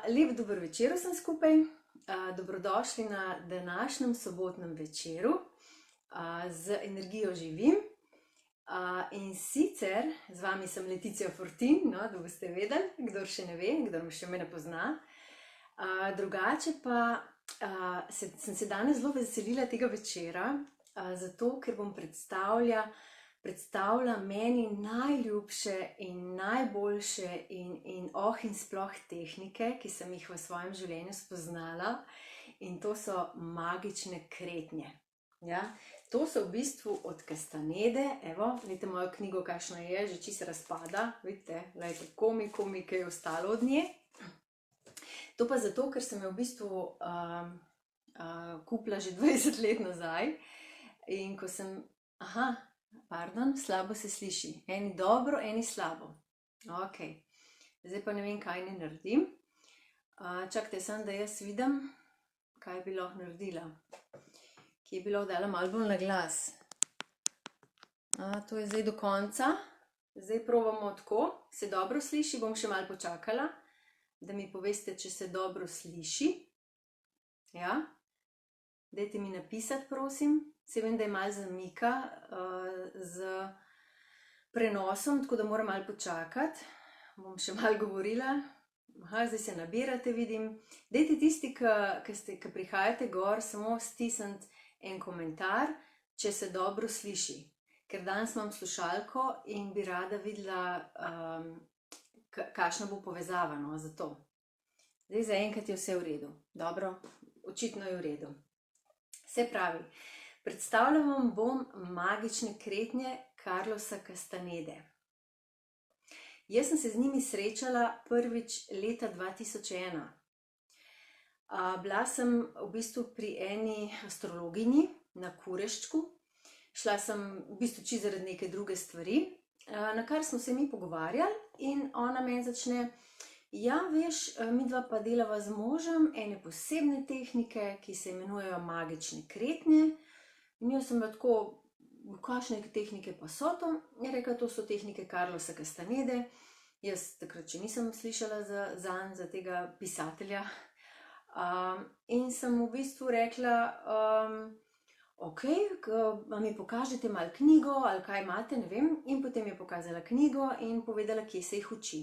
Lep dober večer vsem skupaj. Dobrodošli na današnjem sobotnem večeru z energijo živim. In sicer z vami sem Leticia Fortin, no, da boste vedeli, kdor še ne ve, kdor še me ne pozna. Drugače pa sem se danes zelo veselila tega večera, zato ker bom predstavila meni najljubše in najboljše in sploh tehnike, ki sem jih v svojem življenju spoznala, in to so magične kretnje. Ja? To so v bistvu od Castanede. Evo, vidite mojo knjigo, kakšna je, že čisto razpada, vidite, lejte, komi, kaj je ostalo od nje. To pa zato, ker sem jo v bistvu kupila že 20 let nazaj, in ko sem, slabo se sliši, eni dobro, eni slabo. Ok, zdaj pa ne vem, kaj ne naredim. Čakajte samo, da jaz vidim, kaj bi lahko naredila. Ki je bilo dala malo bolj na glas. To je zdaj do konca. Zdaj probamo tako. Se dobro sliši? Bom še malo počakala, da mi poveste, če se dobro sliši. Ja? Dajte mi napisati, prosim. Se vem, da je malo zamika z prenosom, tako da moram malo počakati. Bom še malo govorila. Zdaj se nabirate, vidim. Dajte tisti, ki prihajate gor, samo stisniti en komentar, če se dobro sliši. Ker danes imam slušalko in bi rada videla, kakšna bo povezava, no, za to. Zdaj zaenkrat je vse v redu. Dobro, očitno je v redu. Se pravi, predstavljam vam bom magične kretnje Carlosa Castanede. Jaz sem se z njimi srečala prvič leta 2001. Bila sem v bistvu pri eni astrologinji na Kureščku. Šla sem v bistvu čisto zaradi neke druge stvari, na kar smo se mi pogovarjali, in ona meni začne: ja, veš, midva pa delava z možem ene posebne tehnike, ki se imenujejo magične kretnje. In jaz sem bila tako: kakšne tehnike pa so to? Je rekla: to so tehnike Carlosa Castanede. Jaz takrat še nisem slišala zanj, za tega pisatelja. In sem v bistvu rekla: ok, mi pokažete malo knjigo ali kaj imate, ne vem. In potem je pokazala knjigo in povedala, kje se jih uči.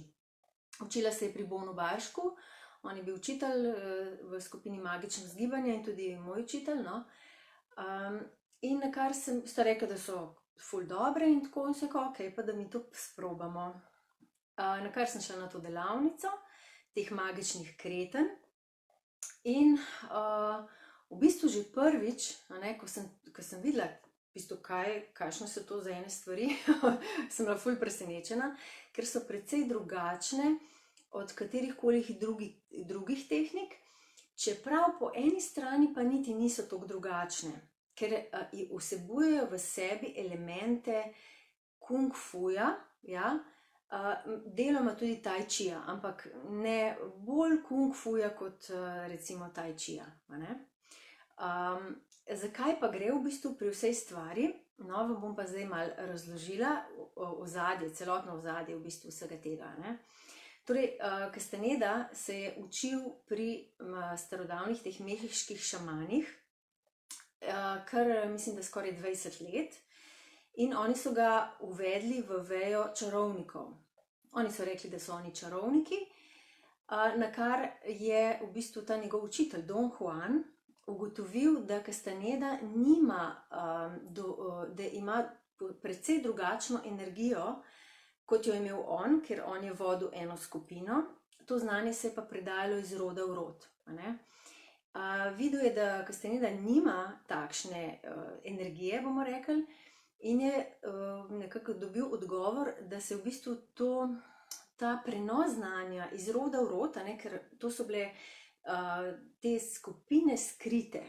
Učila se je pri Bonu Baršku, on je bil učitelj v skupini Magično vzgibanje in tudi moj učitelj, no. In na kar sta rekla, da so ful dobre, in tako, in sem rekla: ok, pa da mi to sprobamo. Na kar sem šla na to delavnico teh magičnih kreten. In v bistvu že prvič, ko sem videla, v bistvu kakšne so to za ene stvari, sem bila ful presenečena, ker so precej drugačne od katerihkoli drugih tehnik, čeprav po eni strani pa niti niso tako drugačne, ker vsebujejo v sebi elemente kung fuja, ja, deloma tudi tai čija, ampak ne bolj kung fuja kot recimo tai čija. Zakaj pa gre v bistvu pri vsej stvari? No, vam bom pa zdaj malo razložila ozadje, celotno ozadje v bistvu vsega tega. Torej, Castaneda se je učil pri starodavnih teh mehiških šamanih, kar mislim, da skoraj 20 let. In oni so ga uvedli v vejo čarovnikov. Oni so rekli, da so oni čarovniki, na kar je v bistvu ta njegov učitelj Don Juan ugotovil, da Castaneda da ima precej drugačno energijo, kot jo je imel on, ker on je vodil eno skupino. To znanje se je pa predajalo iz roda v rod. Videl je, da Castaneda nima takšne energije, bomo rekli, in je nekako dobil odgovor, da se v bistvu ta prenos znanja iz roda v rod, ker to so bile te skupine skrite,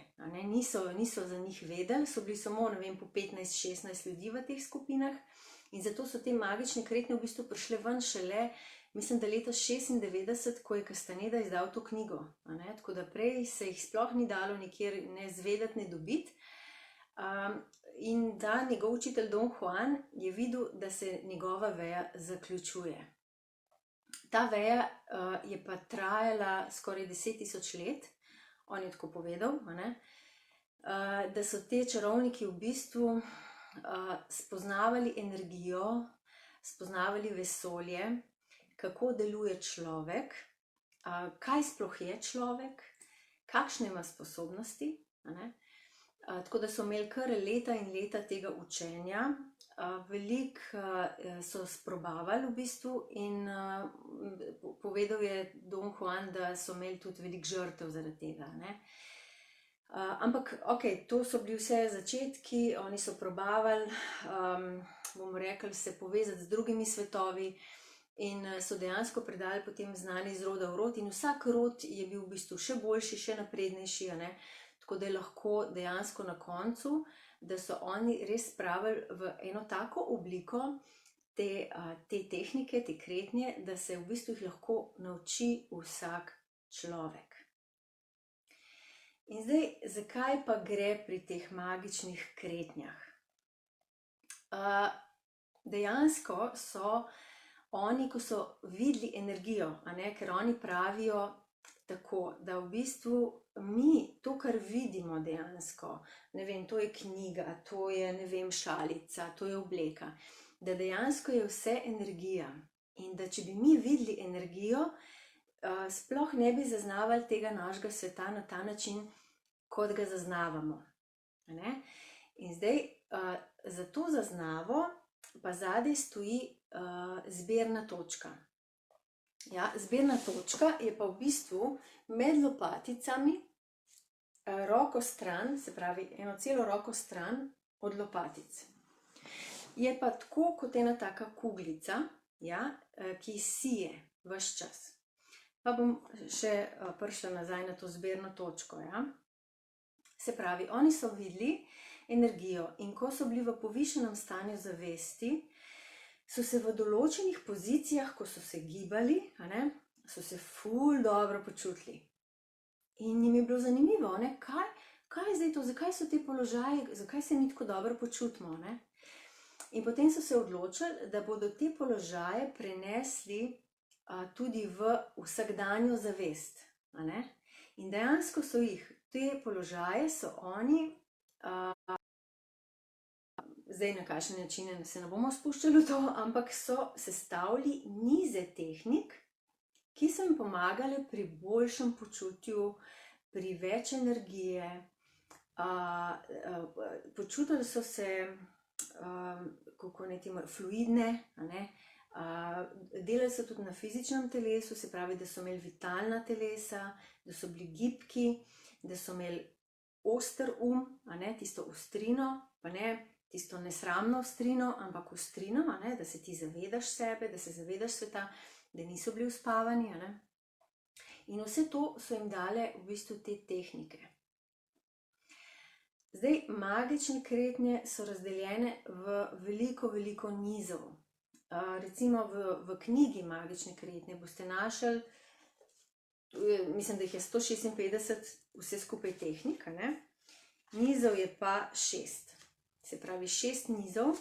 niso za njih vedeli, so bili samo, ne vem, po 15-16 ljudi v teh skupinah, in zato so te magične kretnje v bistvu prišle ven šele, mislim, da leta 96, ko je Castaneda izdal to knjigo. Tako da prej se jih sploh ni dalo nikjer ne zvedeti, ne dobiti. In da njegov učitelj Don Juan je videl, da se njegova veja zaključuje. Ta veja je pa trajala skoraj 10.000 let, on je tako povedal, da so te čarovniki v bistvu spoznavali energijo, spoznavali vesolje, kako deluje človek, kaj sploh je človek, kakšne ima sposobnosti. Tako da so imeli kar leta in leta tega učenja, veliko so sprobavali v bistvu in povedal je Don Juan, da so imeli tudi veliko žrtev zaradi tega. Ampak, ok, to so bili vse začetki, oni so probavali, bomo rekli, se povezati z drugimi svetovi in so dejansko predali potem znanje iz roda v rod in vsak rod je bil v bistvu še boljši, še naprednejši, tako da je lahko dejansko na koncu, da so oni res spravili v eno tako obliko te tehnike, te kretnje, da se v bistvu jih lahko nauči vsak človek. In zdaj, zakaj pa gre pri teh magičnih kretnjah? Dejansko so oni, ko so videli energijo, ker oni pravijo tako, da v bistvu mi to, kar vidimo dejansko, ne vem, to je knjiga, to je, ne vem, šalica, to je obleka, da dejansko je vse energija in da če bi mi videli energijo, sploh ne bi zaznavali tega našega sveta na ta način, kot ga zaznavamo. In zdaj, za to zaznavo pa zadaj stoji zbirna točka. Ja, zbirna točka je pa v bistvu med lopaticami roko stran, se pravi eno celo roko stran od lopatic. Je pa tako kot ena taka kuglica, ja, ki sije ves čas. Pa bom še prišla nazaj na to zbirno točko. Ja. Se pravi, oni so videli energijo in ko so bili v povišenem stanju zavesti, so se v določenih pozicijah, ko so se gibali, so se ful dobro počutili. In jim je bilo zanimivo, kaj je zdaj to, zakaj so te položaje, zakaj se mi tako dobro počutimo. In potem so se odločili, da bodo te položaje prenesli tudi v vsakdanjo zavest. In dejansko so jih, te položaje so oni, zdaj na kakšne načine se ne bomo spuščali v to, ampak so sestavili nize tehnik, ki so jim pomagale pri boljšem počutju, pri več energije, počutili so se, kako naj temu, fluidne, delali so tudi na fizičnem telesu, se pravi, da so imeli vitalna telesa, da so bili gibki, da so imeli oster tisto ostrino, pa ne tisto nesramno ostrino, ampak ostrino, da se ti zavedaš sebe, da se zavedaš sveta, da niso bili uspavani. In vse to so jim dale v bistvu te tehnike. Zdaj, magične kretnje so razdeljene v veliko nizov. Recimo v knjigi Magične kretnje boste našli, mislim, da jih je 156 vse skupaj tehnik, nizov je pa 6. Se pravi 6 nizov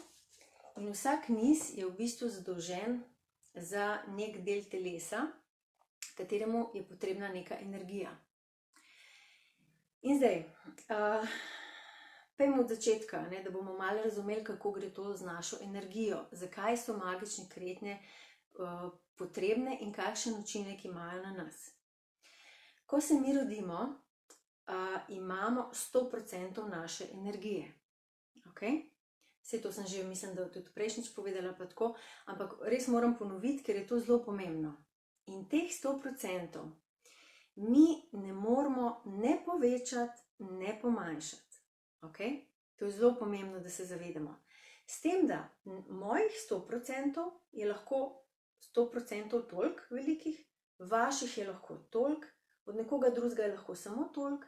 in vsak niz je v bistvu zadolžen za nek del telesa, kateremu je potrebna neka energija. In zdaj, pejmo od začetka, da bomo malo razumeli, kako gre to z našo energijo, zakaj so magične kretnje potrebne in kakšen učinek imajo na nas. Ko se mi rodimo, imamo 100% naše energije. Vse to sem že, mislim, da tudi prejšnjič povedala pa tako, ampak res moram ponoviti, ker je to zelo pomembno. In teh 100% mi ne moramo ne povečati, ne pomanjšati. To je zelo pomembno, da se zavedamo. S tem, da mojih 100% je lahko 100% toliko velikih, vaših je lahko toliko, od nekoga drugega je lahko samo toliko.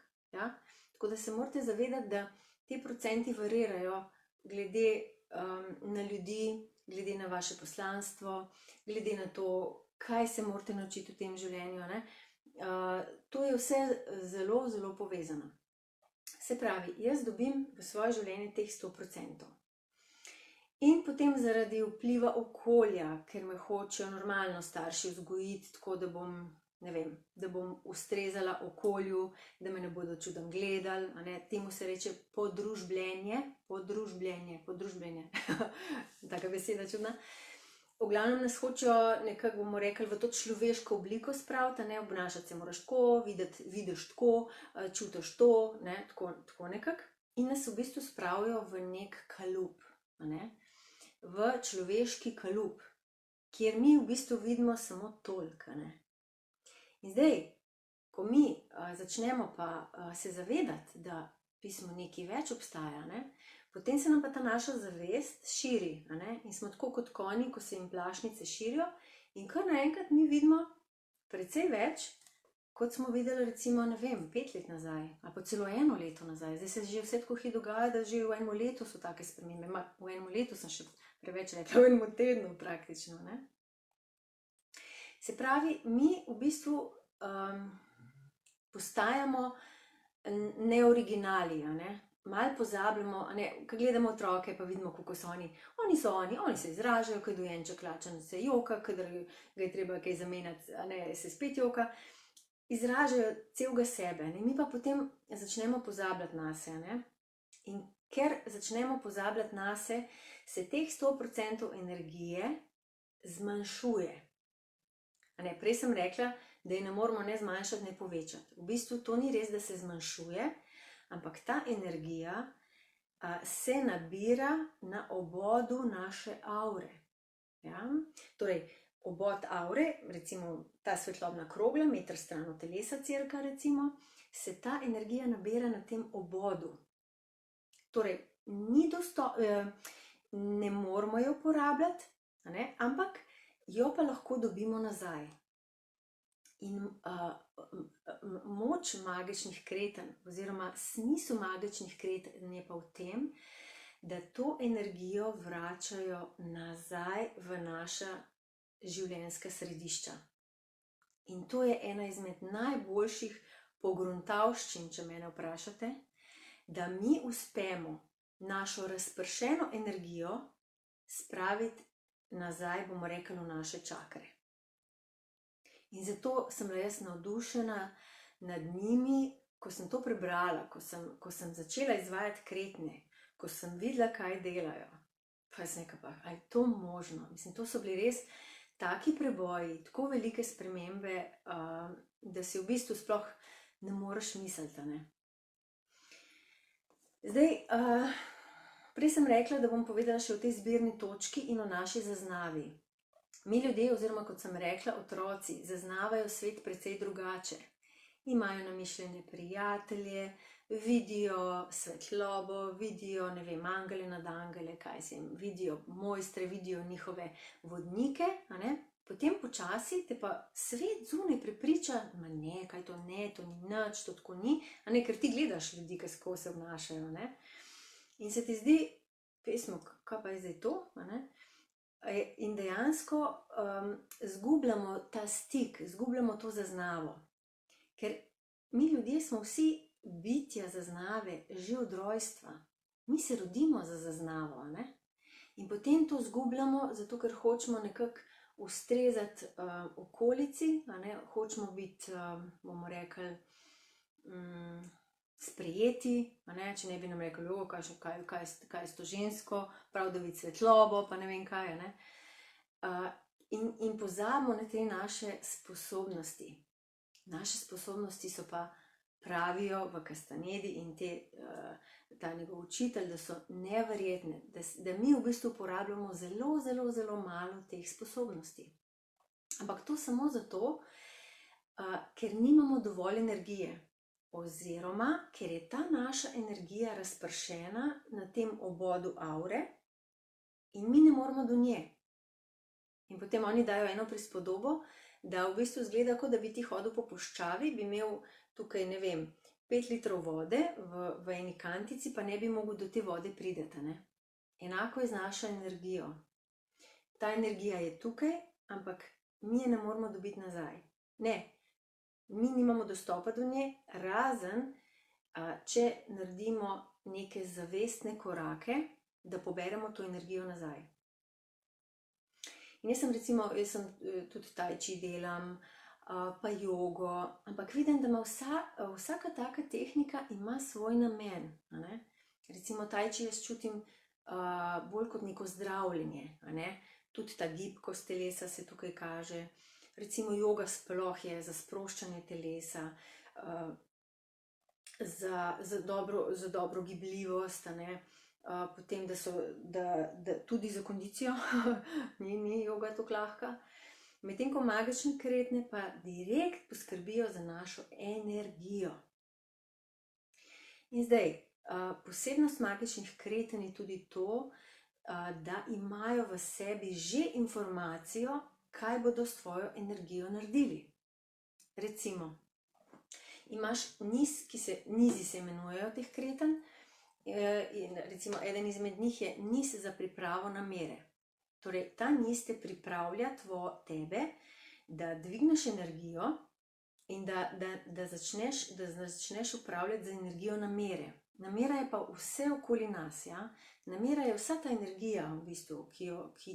Tako da se morate zavedati, da ti procenti varirajo glede na ljudi, glede na vaše poslanstvo, glede na to, kaj se morate naučiti v tem življenju. To je vse zelo povezano. Se pravi, jaz dobim v svoje življenje teh 100%. In potem zaradi vpliva okolja, ker me hočejo normalno starši vzgojiti, tako da bom, ne vem, da bom ustrezala okolju, da me ne bodo čudem gledali, a ne, temu se reče podružbljenje, taka beseda čudna. V glavnem nas hočejo nekako, bomo rekli, v to človeško obliko spraviti, ne, obnašati se moraš tako, vidiš tako, čutiš to, ne, tako nekako. In nas v bistvu spravijo v nek kalup, a ne, v človeški kalup, kjer mi v bistvu vidimo samo toliko, ne. In zdaj, ko mi začnemo pa se zavedati, da v bistvu nekaj več obstaja, ne, potem se nam pa ta naša zavest širi, a ne, in smo tako kot konji, ko se jim plašnice širijo, in kar naenkrat mi vidimo precej več, kot smo videli recimo, ne vem, 5 let nazaj, ali pa celo 1 leto nazaj. Zdaj se že vse tako hitro dogaja, da že v 1 letu so take spremembe. V 1 letu sem še preveč rekla, v 1 tednu praktično, ne. Se pravi, mi v bistvu postajamo neoriginali, a ne. Malo pozabljamo, a ne, ko gledamo otroke, pa vidimo, kako so oni. Oni se izražajo, ko je dojenček lačen, se joka, kadar ga je treba kaj zamenjati, a ne, se spet joka. Izražajo celega sebe, ne? Mi pa potem začnemo pozabljati nase, ne? In ker začnemo pozabljati nase, se teh 100% energije zmanjšuje. A ne, prej sem rekla, da je ne moramo ne zmanjšati, ne povečati. V bistvu to ni res, da se zmanjšuje, ampak ta energija se nabira na obodu naše aure. Ja? Torej, obod aure, recimo ta svetlobna krogla, meter stran od telesa cirka recimo, se ta energija nabira na tem obodu. Torej, ne moramo jo uporabljati, a ne, ampak jo pa lahko dobimo nazaj. In moč magičnih kretanj oziroma smisel magičnih kretanj je pa v tem, da to energijo vračajo nazaj v naša življenjska središča. In to je ena izmed najboljših pogruntavščin, če mene vprašate, da mi uspemo našo razpršeno energijo spraviti nazaj, bomo rekli, v naše čakre. In zato sem bila jaz navdušena nad njimi, ko sem to prebrala, ko sem začela izvajati kretnje, ko sem videla, kaj delajo. Pa sem rekla, a je to možno? Mislim, to so bili res taki preboji, tako velike spremembe, da si v bistvu sploh ne moreš misliti, ne. Zdaj, prej sem rekla, da bom povedala še o tej zbirni točki in o naši zaznavi. Mi ljudje, oziroma kot sem rekla, otroci, zaznavajo svet precej drugače. Imajo namišljene prijatelje, vidijo svetlobo, vidijo, ne vem, angele nad angele, kaj se jim, vidijo mojstre, vidijo njihove vodnike, a ne. Potem počasi te pa svet zunaj prepriča, ma ne, kaj to ne, to ni nič, to tako ni, a ne, ker ti gledaš ljudi, kako se obnašajo, ne. In se ti zdi, pesmo, kaj pa je zdaj to, a ne. In dejansko zgubljamo ta stik, zgubljamo to zaznavo. Ker mi ljudje smo vsi bitja zaznave že od rojstva. Mi se rodimo za zaznavo, ne? In potem to zgubljamo, zato ker hočemo nekako ustrezati okolici, a ne? Hočemo biti, bomo rekli, sprejeti, a ne? Če ne bi nam rekli, kaj je to žensko, prav da vidi svetlobo, pa ne vem kaj, a ne? In pozabimo na te naše sposobnosti. Naše sposobnosti so pa, pravijo v Castanedi in ta njegov učitelj, da so neverjetne, da mi v bistvu uporabljamo zelo, zelo, zelo malo teh sposobnosti. Ampak to samo zato, ker nimamo dovolj energije, oziroma ker je ta naša energija razpršena na tem obodu aure in mi ne moramo do nje. In potem oni dajo eno prispodobo, da v bistvu izgleda, kot da bi ti hodil po puščavi, bi imel tukaj, ne vem, 5 litrov vode v eni kantici, pa ne bi mogel do te vode priti, ne. Enako je z našo energijo. Ta energija je tukaj, ampak mi je ne moramo dobiti nazaj. Ne, mi nimamo dostopa do nje, razen če naredimo neke zavestne korake, da poberemo to energijo nazaj. In jaz sem tudi tai chi delam, pa jogo, ampak vidim, da ima vsaka taka tehnika ima svoj namen. Recimo tai chi jaz čutim bolj kot neko zdravljenje, tudi ta gibkost telesa se tukaj kaže. Recimo joga sploh je za sproščanje telesa, za dobro gibljivost, potem da tudi za kondicijo, ni joga tako lahka. Medtem ko magične kretnje pa direkt poskrbijo za našo energijo. In zdaj, posebnost magičnih kretenj je tudi to, da imajo v sebi že informacijo, kaj bodo s tvojo energijo naredili. Recimo, imaš nizi se imenujejo teh kretenj, in recimo eden izmed njih je niz za pripravo namere. Torej, ta niz te pripravlja tebe, da dvigneš energijo in da začneš upravljati z energijo namere. Namera je pa vse okoli nas, ja? Namera je vsa ta energija, v bistvu,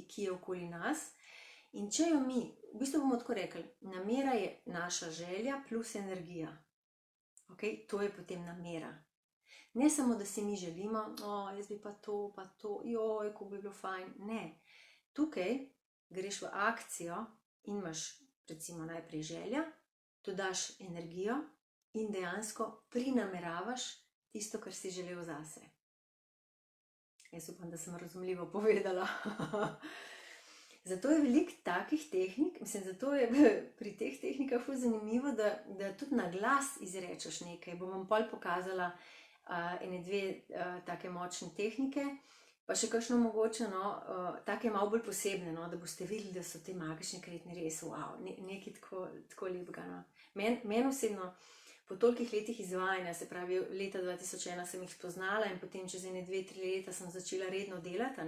ki je okoli nas. In če jo mi, v bistvu bomo tako rekli, namera je naša želja plus energija. Okay? To je potem namera. Ne samo, da si mi želimo, jaz bi pa to, joj, kako bi bilo fajn. Ne. Tukaj greš v akcijo in imaš recimo najprej želja, dodaš energijo in dejansko prinameravaš tisto, kar si želel zase. Jaz upam, da sem razumljivo povedala. Zato je veliko takih tehnik, zato je pri teh tehnikah zanimivo, da tudi na glas izrečeš nekaj. Bom vam pol pokazala ene dve take močne tehnike, pa še kakšno mogoče, take malo bolj posebne, da boste videli, da so te magične kretnje res, wow, nekaj tako lepega. Meni osebno, po tolikih letih izvajanja, se pravi, leta 2001 sem jih spoznala in potem čez 1-2-3 leta sem začela redno delati,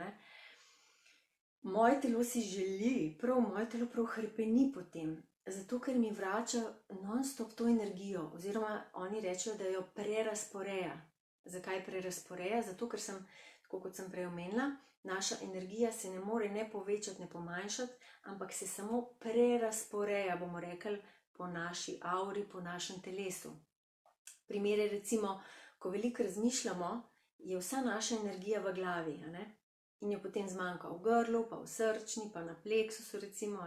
moje telo si želi, moje telo prav hrepeni po tem, zato ker mi vrača non-stop to energijo, oziroma oni rečejo, da jo prerazporeja. Zakaj prerazporeja? Zato ker tako kot sem prej omenila, naša energija se ne more ne povečati, ne pomanjšati, ampak se samo prerazporeja, bomo rekli, po naši auri, po našem telesu. Primere recimo, ko veliko razmišljamo, je vsa naša energija v glavi, in jo potem zmanjka v grlu, pa v srčni, pa na pleksusu recimo,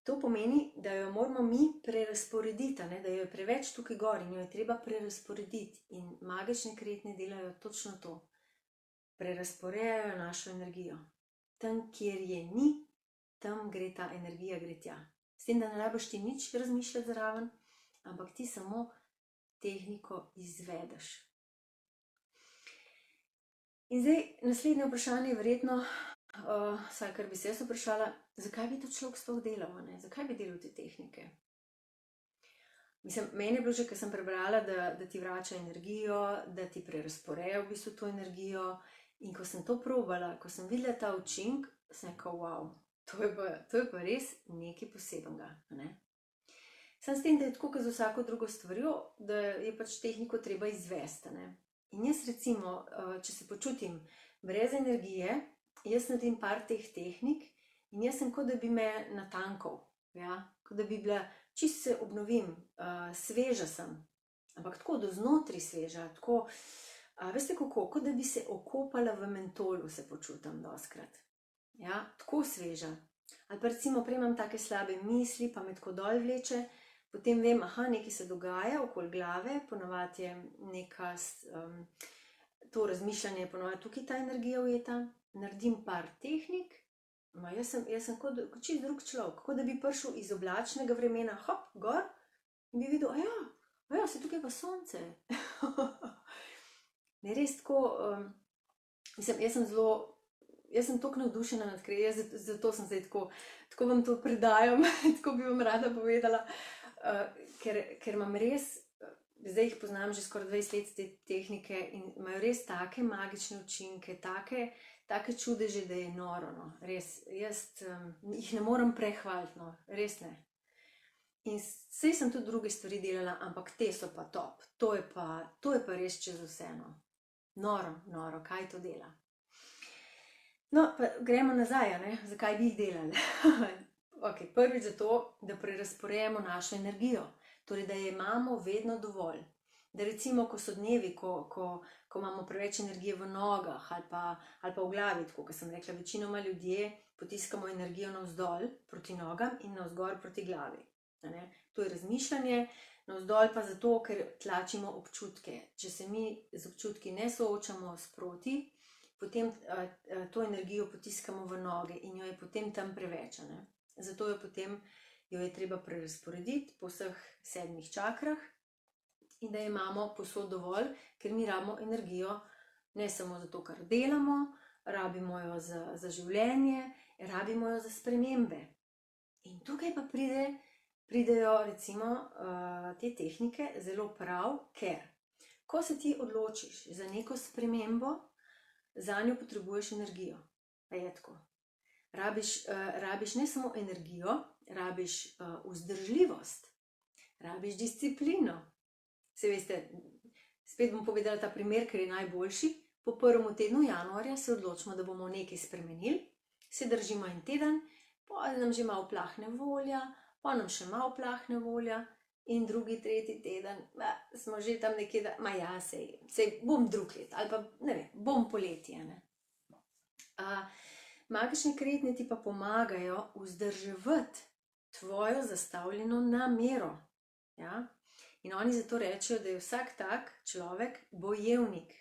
To pomeni, da jo moramo mi prerazporediti, da jo je preveč tukaj gor in jo je treba prerazporediti. In magične kretnje delajo točno to. Prerazporejajo našo energijo. Tam, kjer je ni, tam gre ta energija, gre tja. S tem, da ne rabiš ti nič razmišljati zraven, ampak ti samo tehniko izvedeš. In zdaj, naslednje vprašanje je verjetno, vsaj kar bi se jaz vprašala, zakaj bi to človek sploh delal, zakaj bi delal te tehnike? Meni je bilo že, ker sem prebrala, da ti vrača energijo, da ti prerazporeja v bistvu to energijo, in ko sem to probala, ko sem videla ta učink, sem rekla, wow, to je pa res nekaj posebenega. Sam s tem, da je tako, kot z vsako drugo stvarjo, da je pač tehniko treba izvesti. In jaz recimo, če se počutim brez energije, jaz naredim par teh tehnik in jaz sem, kot da bi me natankal, kot da bi bila, čisto se obnovim, sveža sem, ampak tako do znotri sveža, tako, veste kako, kot da bi se okopala v mentolu, se počutim dostikrat, tako sveža. Ali pa recimo prej imam take slabe misli, pa me tako dol vleče, potem vem, nekaj se dogaja okoli glave, ponavadi je neka, to razmišljanje je ponavadi tukaj ta energija ujeta, naredim par tehnik, jaz sem kot čisto drug človek, kot da bi prišel iz oblačnega vremena, hop, gor, in bi videl, se tukaj pa sonce. Ne, res tako, jaz sem toliko navdušena nad kretnjami, zato sem zdaj tako vam to predajam, tako bi vam rada povedala, ker imam res, zdaj jih poznam že skoraj 20 let te tehnike in imajo res take magične učinke, take čudeže, da je noro, res, jaz jih ne morem prehvaliti, res ne. In saj sem tudi druge stvari delala, ampak te so pa top, to je pa res čez vse, noro, kaj to dela. No, pa gremo nazaj, a ne? Zakaj bi jih delali? Ok, prvič zato, da prerazporejamo našo energijo, torej da je imamo vedno dovolj. Da recimo, ko so dnevi, ko imamo preveč energije v nogah ali pa v glavi, tako kot sem rekla, večinoma ljudje potiskamo energijo navzdol proti nogam in navzgor proti glavi. A ne? To je razmišljanje, navzdol pa zato, ker tlačimo občutke. Če se mi z občutki ne soočamo sproti, potem to energijo potiskamo v noge in jo je potem tam preveč. Ne? Zato jo je treba prerazporediti po vseh 7 čakrah in da imamo povsod dovolj, ker mi rabimo energijo ne samo za to, kar delamo, rabimo jo za življenje, rabimo jo za spremembe. In tukaj pa pridejo recimo te tehnike zelo prav, ker ko se ti odločiš za neko spremembo, za njo potrebuješ energijo. Pa je tako. Rabiš ne samo energijo, rabiš vzdržljivost, rabiš disciplino. Se veste, spet bom povedala ta primer, ker je najboljši. Po 1. tednu januarja se odločimo, da bomo nekaj spremenili, se držimo en teden, pa nam že malo plahne volja, pa nam še malo plahne volja in 2., 3. teden smo že tam nekje, da sej bom drug let ali pa ne vem, bom poletje. Ne? Magični kretnji ti pa pomagajo vzdrževati tvojo zastavljeno namero. Ja? In oni zato rečejo, da je vsak tak človek bojevnik.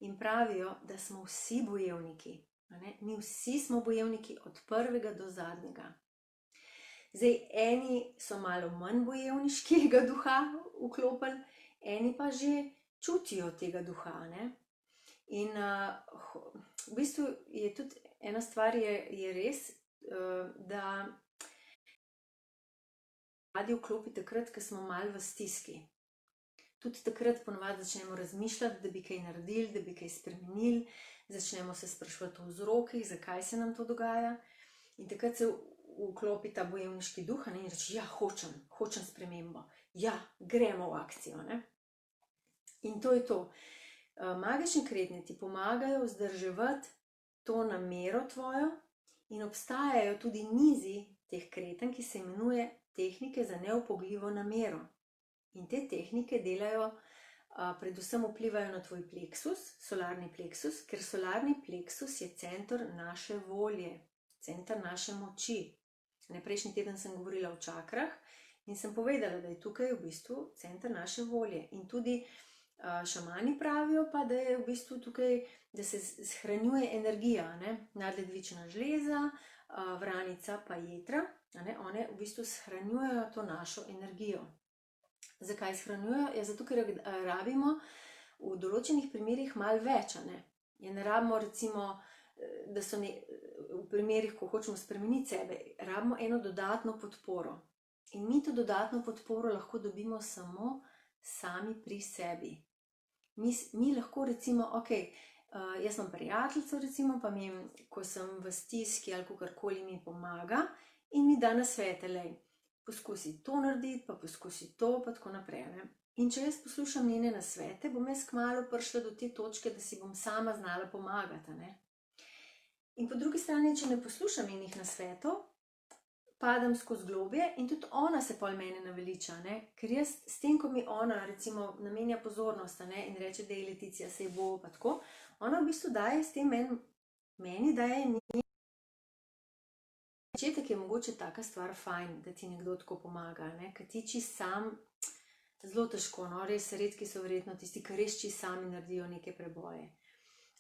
In pravijo, da smo vsi bojevniki. Mi vsi smo bojevniki od prvega do zadnjega. Zdaj, eni so malo manj bojevniškega duha vklopili, eni pa že čutijo tega duha. Ne? In v bistvu je tudi ena stvar je res, da radi vklopi takrat, ko smo malo v stiski. Tudi takrat ponovadi začnemo razmišljati, da bi kaj naredili, da bi kaj spremenili, začnemo se spraševati o vzrokih, zakaj se nam to dogaja. In takrat se vklopi ta bojevniški duh in reče, ja, hočem spremembo, ja, gremo v akcijo. Ne? In to je to. Magični kretnji ti pomagajo vzdrževati to namero tvojo in obstajajo tudi nizi teh kretenj, ki se imenuje tehnike za neupogljivo namero. In te tehnike delajo, predvsem vplivajo na tvoj pleksus, solarni pleksus, ker solarni pleksus je center naše volje, center naše moči. Prejšnji teden sem govorila o čakrah in sem povedala, da je tukaj v bistvu center naše volje. In tudi šamani pravijo pa, da je v bistvu tukaj, da se shranjuje energija, nadledvična žleza, vranica pa jetra, one v bistvu shranjujejo to našo energijo. Zakaj shranjujejo? Ja, zato, ker rabimo v določenih primerih malo več. Ne rabimo recimo, da so v primerih, ko hočemo spremeniti sebe, rabimo eno dodatno podporo. In mi to dodatno podporo lahko dobimo samo sami pri sebi. Mi lahko recimo, jaz imam prijateljico recimo, pa ko sem v stiski ali kakorkoli mi pomaga in mi da nasvete, poskusi to narediti, pa poskusi to, pa tako naprej. In če jaz poslušam njene nasvete, bom jaz kmalu prišla do te točke, da si bom sama znala pomagati. In po drugi strani, če ne poslušam njenih nasvetov, padam skozi globje in tudi ona se pol mene naveliča, ker jaz s tem, ko mi ona recimo namenja pozornost in reče, da je Leticija, sej bo, pa tako, ona v bistvu daje s tem meni daje začetek je mogoče taka stvar fajn, da ti nekdo tako pomaga, ker ti čist sam, zelo težko, res redki so verjetno tisti, ki res čist sami naredijo neke preboje.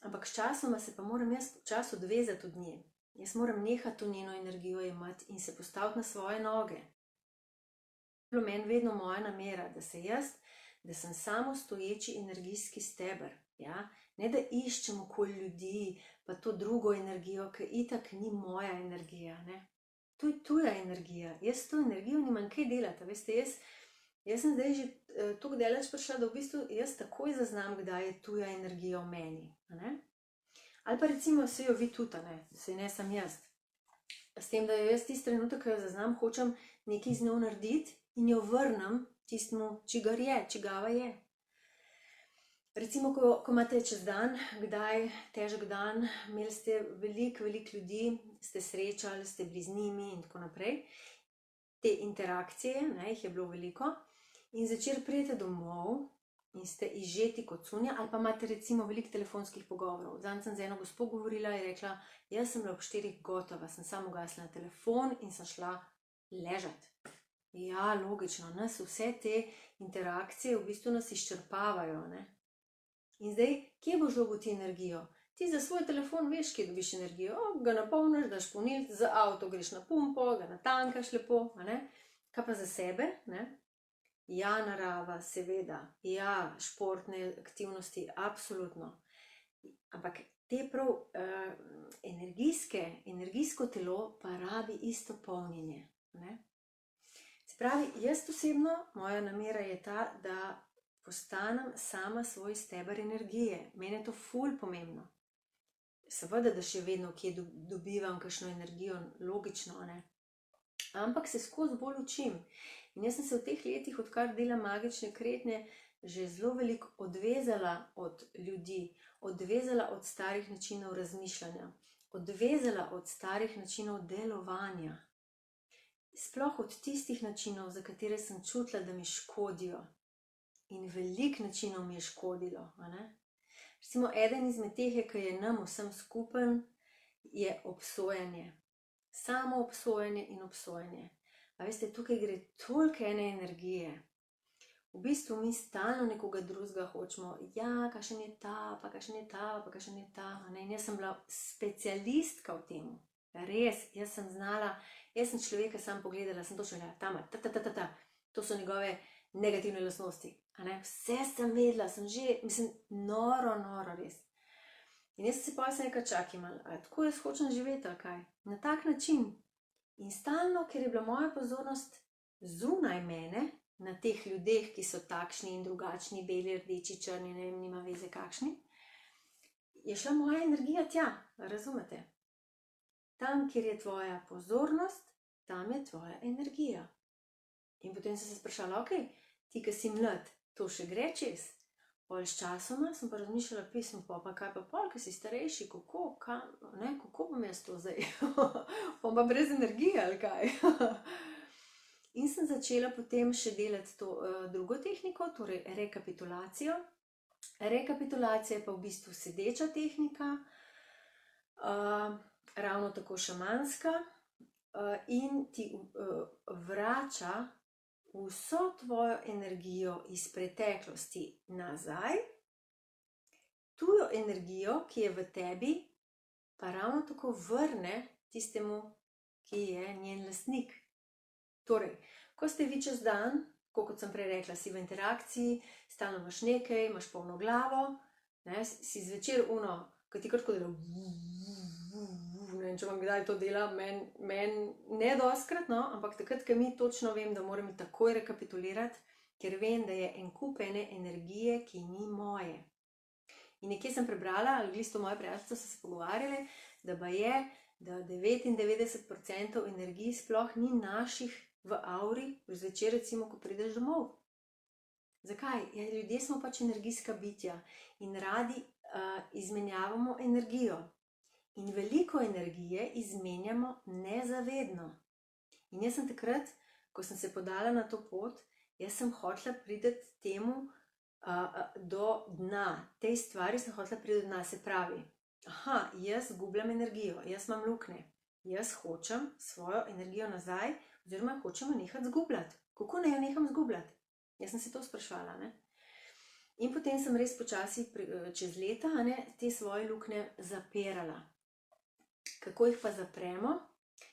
Ampak s časoma se pa moram jaz čas odvezati od nje. Jaz moram nehati to njeno energijo imati in se postaviti na svoje noge. To je bilo meni vedno moja namera, da sem samostoječi energijski steber. Ja? Ne da iščem okoli ljudi, pa to drugo energijo, ki itak ni moja energija. To je tuja energija. Jaz to energijo nimam kaj delati. Veste, jaz sem zdaj že toliko daleč prišla, da v bistvu jaz takoj zaznam, kdaj je tuja energija v meni. Ali pa recimo se jo vi tudi, sej ne sem jaz. S tem, da jo jaz tisti trenutek, ko jo zaznam, hočem nekaj z njo narediti in jo vrnem tistemu, čigava je. Recimo, ko imate čez dan, kdaj težek dan, imeli ste veliko ljudi, ste srečali, ste bili z njimi in tako naprej. Te interakcije, jih je bilo veliko, in zvečer pridete domov in ste izžeti kot cunja, ali pa imate recimo veliko telefonskih pogovorov. Zadnjič sem z eno gospo govorila in je rekla, jaz sem bila ob 4 gotova, sem samo ugasnila telefon in sem šla ležati. Ja, logično, nas vse te interakcije v bistvu nas izčrpavajo, ne? In zdaj, kje boš dobil ti energijo? Ti za svoj telefon veš, kje dobiš energijo, ga napolniš, daš polnilec, za avto greš na pumpo, ga natankaš lepo, ne? Kaj pa za sebe, ne? Ja, narava, seveda, ja, športne aktivnosti, absolutno. Ampak te prav energijsko telo pa rabi isto polnjenje, ne? Se pravi, jaz osebno, moja namera je ta, da postanem sama svoj steber energije. Meni je to ful pomembno. Seveda, da še vedno kje dobivam kakšno energijo, logično, ne? Ampak se skozi bolj učim. In jaz sem se v teh letih, odkar delam magične kretnje, že zelo veliko odvezala od ljudi, odvezala od starih načinov razmišljanja, odvezala od starih načinov delovanja. Sploh od tistih načinov, za katere sem čutila, da mi škodijo. In veliko načinov mi je škodilo, ne? Recimo, eden izmed teh, ki je nam vsem skupen, je obsojanje. Samo obsojanje in obsojanje. A veste, tukaj gre toliko ene energije. V bistvu mi stalno nekoga drugega hočemo, ja, kakšen je ta, pa kakšen je ta, pa kakšen je ta, ne? In jaz sem bila specialistka v tem. Res, jaz sem znala, jaz sem človeka sam pogledala, sem točno rekla, ta. To so njegove negativne lastnosti. Vse sem vedela, sem že, mislim, noro res. In jaz se pa sem nekaj čakaj malo, tako jaz hočem živeti, ali kaj? Na tak način. In stalno, ker je bila moja pozornost zunaj mene, na teh ljudeh, ki so takšni in drugačni, beli, rdeči, črni, ne vem, nima veze kakšni, je šla moja energija tja, razumete? Tam, kjer je tvoja pozornost, tam je tvoja energija. In potem sem se sprašala, ok, ti, ki si mlad, to še gre čez. Pol s časoma sem pa razmišljala pismo, pa kaj pa pol, ki si starejši, kako bom jaz to zdaj? Bom pa brez energije, ali kaj? In sem začela potem še delati to drugo tehniko, torej rekapitulacijo. Rekapitulacija je pa v bistvu sedeča tehnika, ravno tako šamanska, in ti vrača vso tvojo energijo iz preteklosti nazaj, tujo energijo, ki je v tebi, pa ravno tako vrne tistemu, ki je njen lastnik. Torej, ko ste vi čez dan, kot sem prej rekla, si v interakciji, stalno imaš nekaj, imaš polno glavo, ne, si zvečer ko ti kratko dela, ne vem, če vam kdaj to dela, men ne dostkrat, no, ampak takrat, ko mi točno vem, da moram takoj rekapitulirati, ker vem, da je en kup ene energije, ki ni moje. In nekje sem prebrala, ali glisto moje prijateljice so se pogovarjali, da 99% energij sploh ni naših v auri, zvečer recimo, ko prideš domov. Zakaj? Ja, ljudje smo pač energijska bitja in radi izmenjavamo energijo. In veliko energije izmenjamo nezavedno. In jaz sem takrat, ko sem se podala na to pot, jaz sem hotela priti temu do dna. Tej stvari sem hotela priti do dna, se pravi, jaz zgubljam energijo, jaz imam luknje, jaz hočem svojo energijo nazaj, oziroma hočem jo nehati zgubljati. Kako naj jo neham zgubljati? Jaz sem se to sprašvala, ne? In potem sem res počasi čez leta, te svoje luknje zapirala. Kako jih pa zapremo?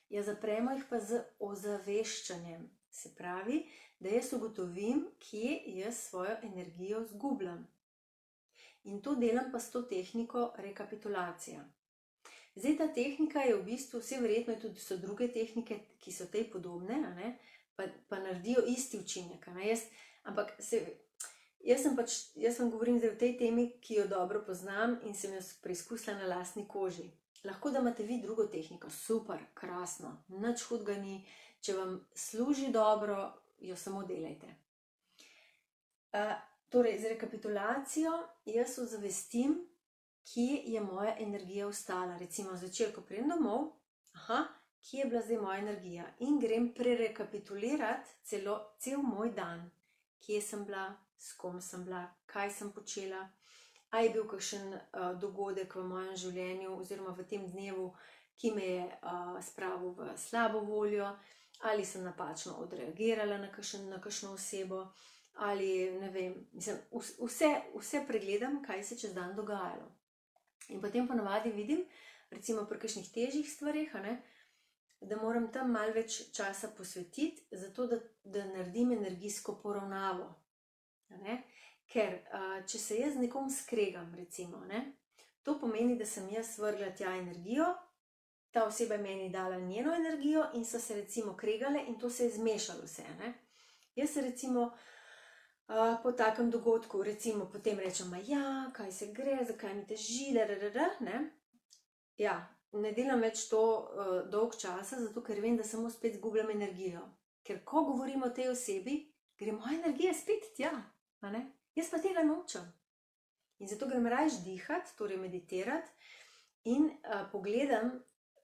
Ja, zapremo jih pa z ozaveščanjem. Se pravi, da jaz ugotovim, kje jaz svojo energijo zgubljam. In to delam pa s to tehniko rekapitulacija. Zdaj, ta tehnika je v bistvu, vse verjetno tudi so druge tehnike, ki so tej podobne, pa naredijo isti učinek. Ampak jaz vam govorim zdaj o tej temi, ki jo dobro poznam in sem jo preizkusila na lastni koži. Lahko da imate vi drugo tehniko, super, krasno, nič hudega ni, če vam služi dobro, jo samo delajte. Torej, z rekapitulacijo jaz ozavestim, kje je moja energija ostala. Recimo zvečer, ko pridem domov, kje je bila zdaj moja energija, in grem prerekapitulirati cel moj dan. Kje sem bila, s kom sem bila, kaj sem počela, a je bil kakšen dogodek v mojem življenju oziroma v tem dnevu, ki me je spravil v slabo voljo, ali sem napačno odreagirala na kakšno osebo, ali ne vem, mislim, vse pregledam, kaj se čez dan dogajalo. In potem ponavadi vidim, recimo pri kakšnih težjih stvareh, da moram tam malo več časa posvetiti, zato da naredim energijsko poravnavo. Ker če se jaz z nekom skregam, recimo, to pomeni, da sem jaz vrgla tja energijo, ta oseba je meni dala njeno energijo in so se recimo kregale in to se je zmešalo vse. Jaz se recimo po takem dogodku recimo potem rečem, ja, kaj se gre, zakaj mi teži, ja, ne delam več to dolg časa, zato ker vem, da samo spet zgubljam energijo. Ker ko govorim o tej osebi, gre moja energija spet tja, jaz pa tega nočem. In zato grem rajš dihati, torej meditirati in pogledam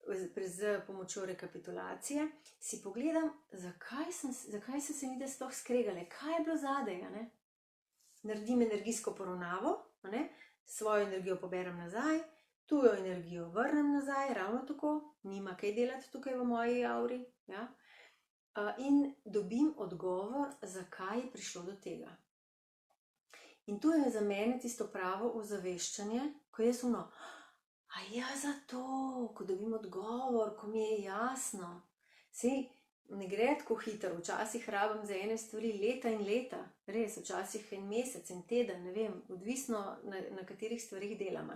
z pomočjo rekapitulacije, si pogledam, zakaj so se mi sploh skregale, kaj je bilo zadaj, naredim energijsko poravnavo, svojo energijo poberem nazaj, tujo energijo vrnem nazaj, ravno tako, nima kaj delati tukaj v moji auri, in dobim odgovor, zakaj je prišlo do tega. In to je za mene tisto pravo ozaveščanje, ko jaz a ja, zato, ko dobim odgovor, ko mi je jasno. Sej ne gre tako hitro, včasih rabim za ene stvari leta in leta, res, včasih en mesec, en teden, ne vem, odvisno na katerih stvarih delam,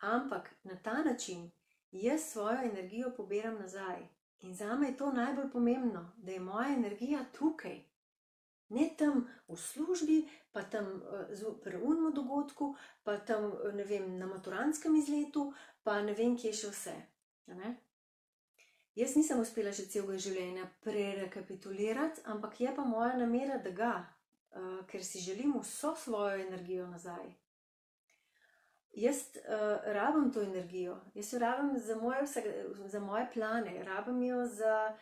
Ampak na ta način jaz svojo energijo poberam nazaj. In zame je to najbolj pomembno, da je moja energija tukaj. Ne tam v službi, pa tam pri unem dogodku, pa tam, ne vem, na maturantskem izletu, pa ne vem, kje še vse. Jaz nisem uspela še celega življenja prerekapitulirati, ampak je pa moja namera, da ga, ker si želim vso svojo energijo nazaj. Jaz rabim to energijo, jaz jo rabim za moje plane, rabim jo za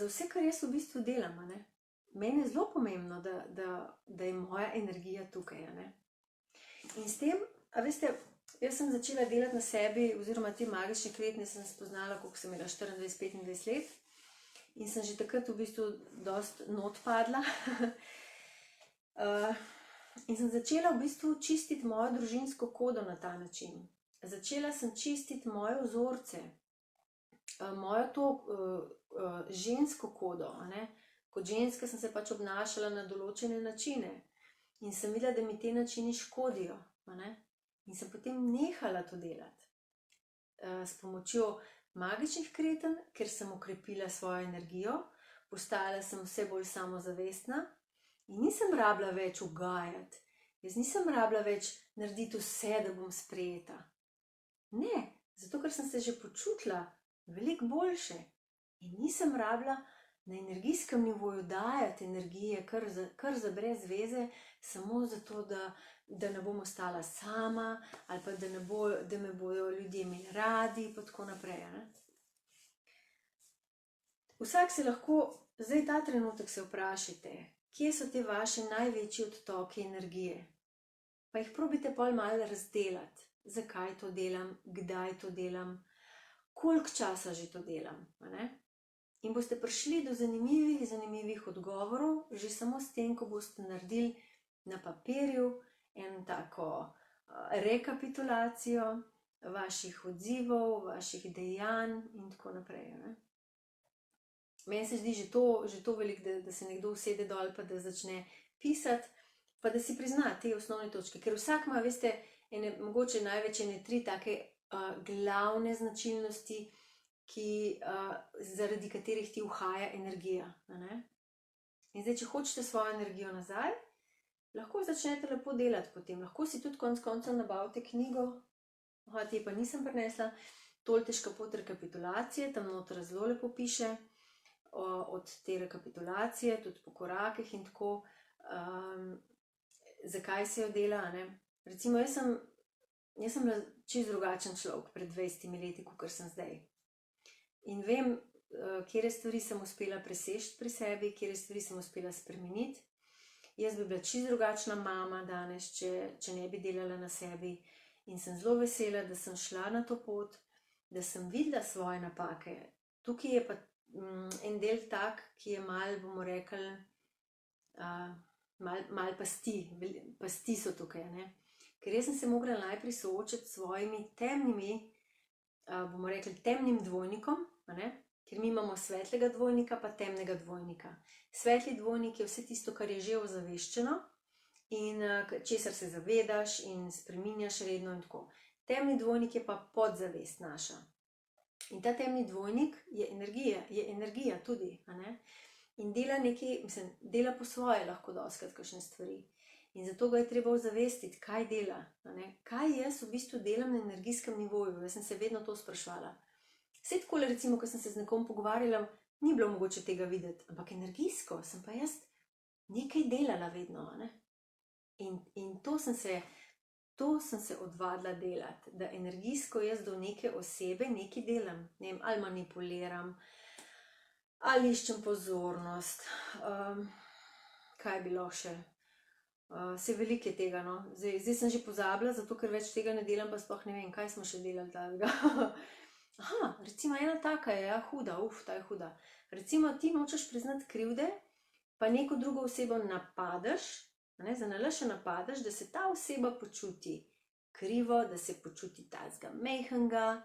vse, kar jaz v bistvu delam, Meni je zelo pomembno, da je moja energija tukaj, In s tem, a veste, jaz sem začela delati na sebi, oziroma te magične kretnje sem spoznala, koliko sem imela, 24-25 let, in sem že takrat v bistvu dosti not padla. In sem začela v bistvu čistiti mojo družinsko kodo na ta način. Začela sem čistiti moje vzorce, mojo to žensko kodo, Kot ženska sem se pač obnašala na določene načine in sem videla, da mi te načini škodijo, in sem potem nehala to delati. S pomočjo magičnih kretenj, ker sem okrepila svojo energijo, postala sem vse bolj samozavestna in nisem rabila več ugajati, jaz nisem rabila več narediti vse, da bom sprejeta. Ne, zato ker sem se že počutila veliko boljše in nisem rabila na energijskem nivoju dajati energije kar za brez veze, samo zato, da ne bom ostala sama, ali pa da me bodo ljudje imeli radi, pa tako naprej. Vsak se lahko, zdaj ta trenutek se vprašajte, kje so te vaše največji odtoki energije. Pa jih probite pol malo razdelati, zakaj to delam, kdaj to delam, koliko časa že to delam, In boste prišli do zanimivih odgovorov, že samo s tem, ko boste naredili na papirju eno tako rekapitulacijo vaših odzivov, vaših dejanj in tako naprej. Meni se zdi že to veliko, da se nekdo usede dol, pa da začne pisati, pa da si prizna te osnovne točke. Ker vsak ima, veste, mogoče največ 3 take glavne značilnosti, zaradi katerih ti uhaja energija. In zdaj, če hočete svojo energijo nazaj, lahko začnete lepo delati potem. Lahko si tudi konec koncev nabavite knjigo, te pa nisem prinesla, Tolteška pot rekapitulacije, tam noter zelo lepo piše od te rekapitulacije, tudi po korakih in tako. zakaj se jo dela, ne? Recimo, jaz sem bila čisto drugačen človek pred 20 leti, kot sem zdaj. In vem, katere stvari sem uspela preseči pri sebi, katere stvari sem uspela spremeniti. Jaz bi bila čisto drugačna mama danes, če ne bi delala na sebi. In sem zelo vesela, da sem šla na to pot, da sem videla svoje napake. Tukaj je pa en del tak, ki je malo, bomo rekli, malo pasti so tukaj, ne? Ker jaz sem se mogla najprej soočiti s svojimi temnimi, bomo rekli, temnim dvojnikom, ne? Ker mi imamo svetlega dvojnika pa temnega dvojnika. Svetli dvojnik je vse tisto, kar je že ozaveščeno in česar se zavedaš in spreminjaš redno in tako. Temni dvojnik je pa podzavest naša. In ta temni dvojnik je energija tudi, a ne? In dela nekaj, dela po svoje lahko dostikrat kakšne stvari. In zato ga je treba ozavestiti, kaj dela, a ne? Kaj jaz v bistvu delam na energijskem nivoju? Jaz sem se vedno to spraševala. Vse takole, recimo, ko sem se z nekom pogovarjala, ni bilo mogoče tega videti, ampak energijsko sem pa jaz nekaj delala vedno, a ne? In to sem se odvadila delati, da energijsko jaz do neke osebe nekaj delam, ne vem, ali manipuliram, ali iščem pozornost, kaj je bilo še, se veliko je tega, no, zdaj sem že pozabila, zato ker več tega ne delam, pa sploh ne vem, kaj smo še delali takega. Aha, recimo ena taka je, huda, ta je huda. Recimo ti nočeš priznati krivde, pa neko drugo osebo napadeš, zanalašč napadeš, da se ta oseba počuti krivo, da se počuti tazga mejhnega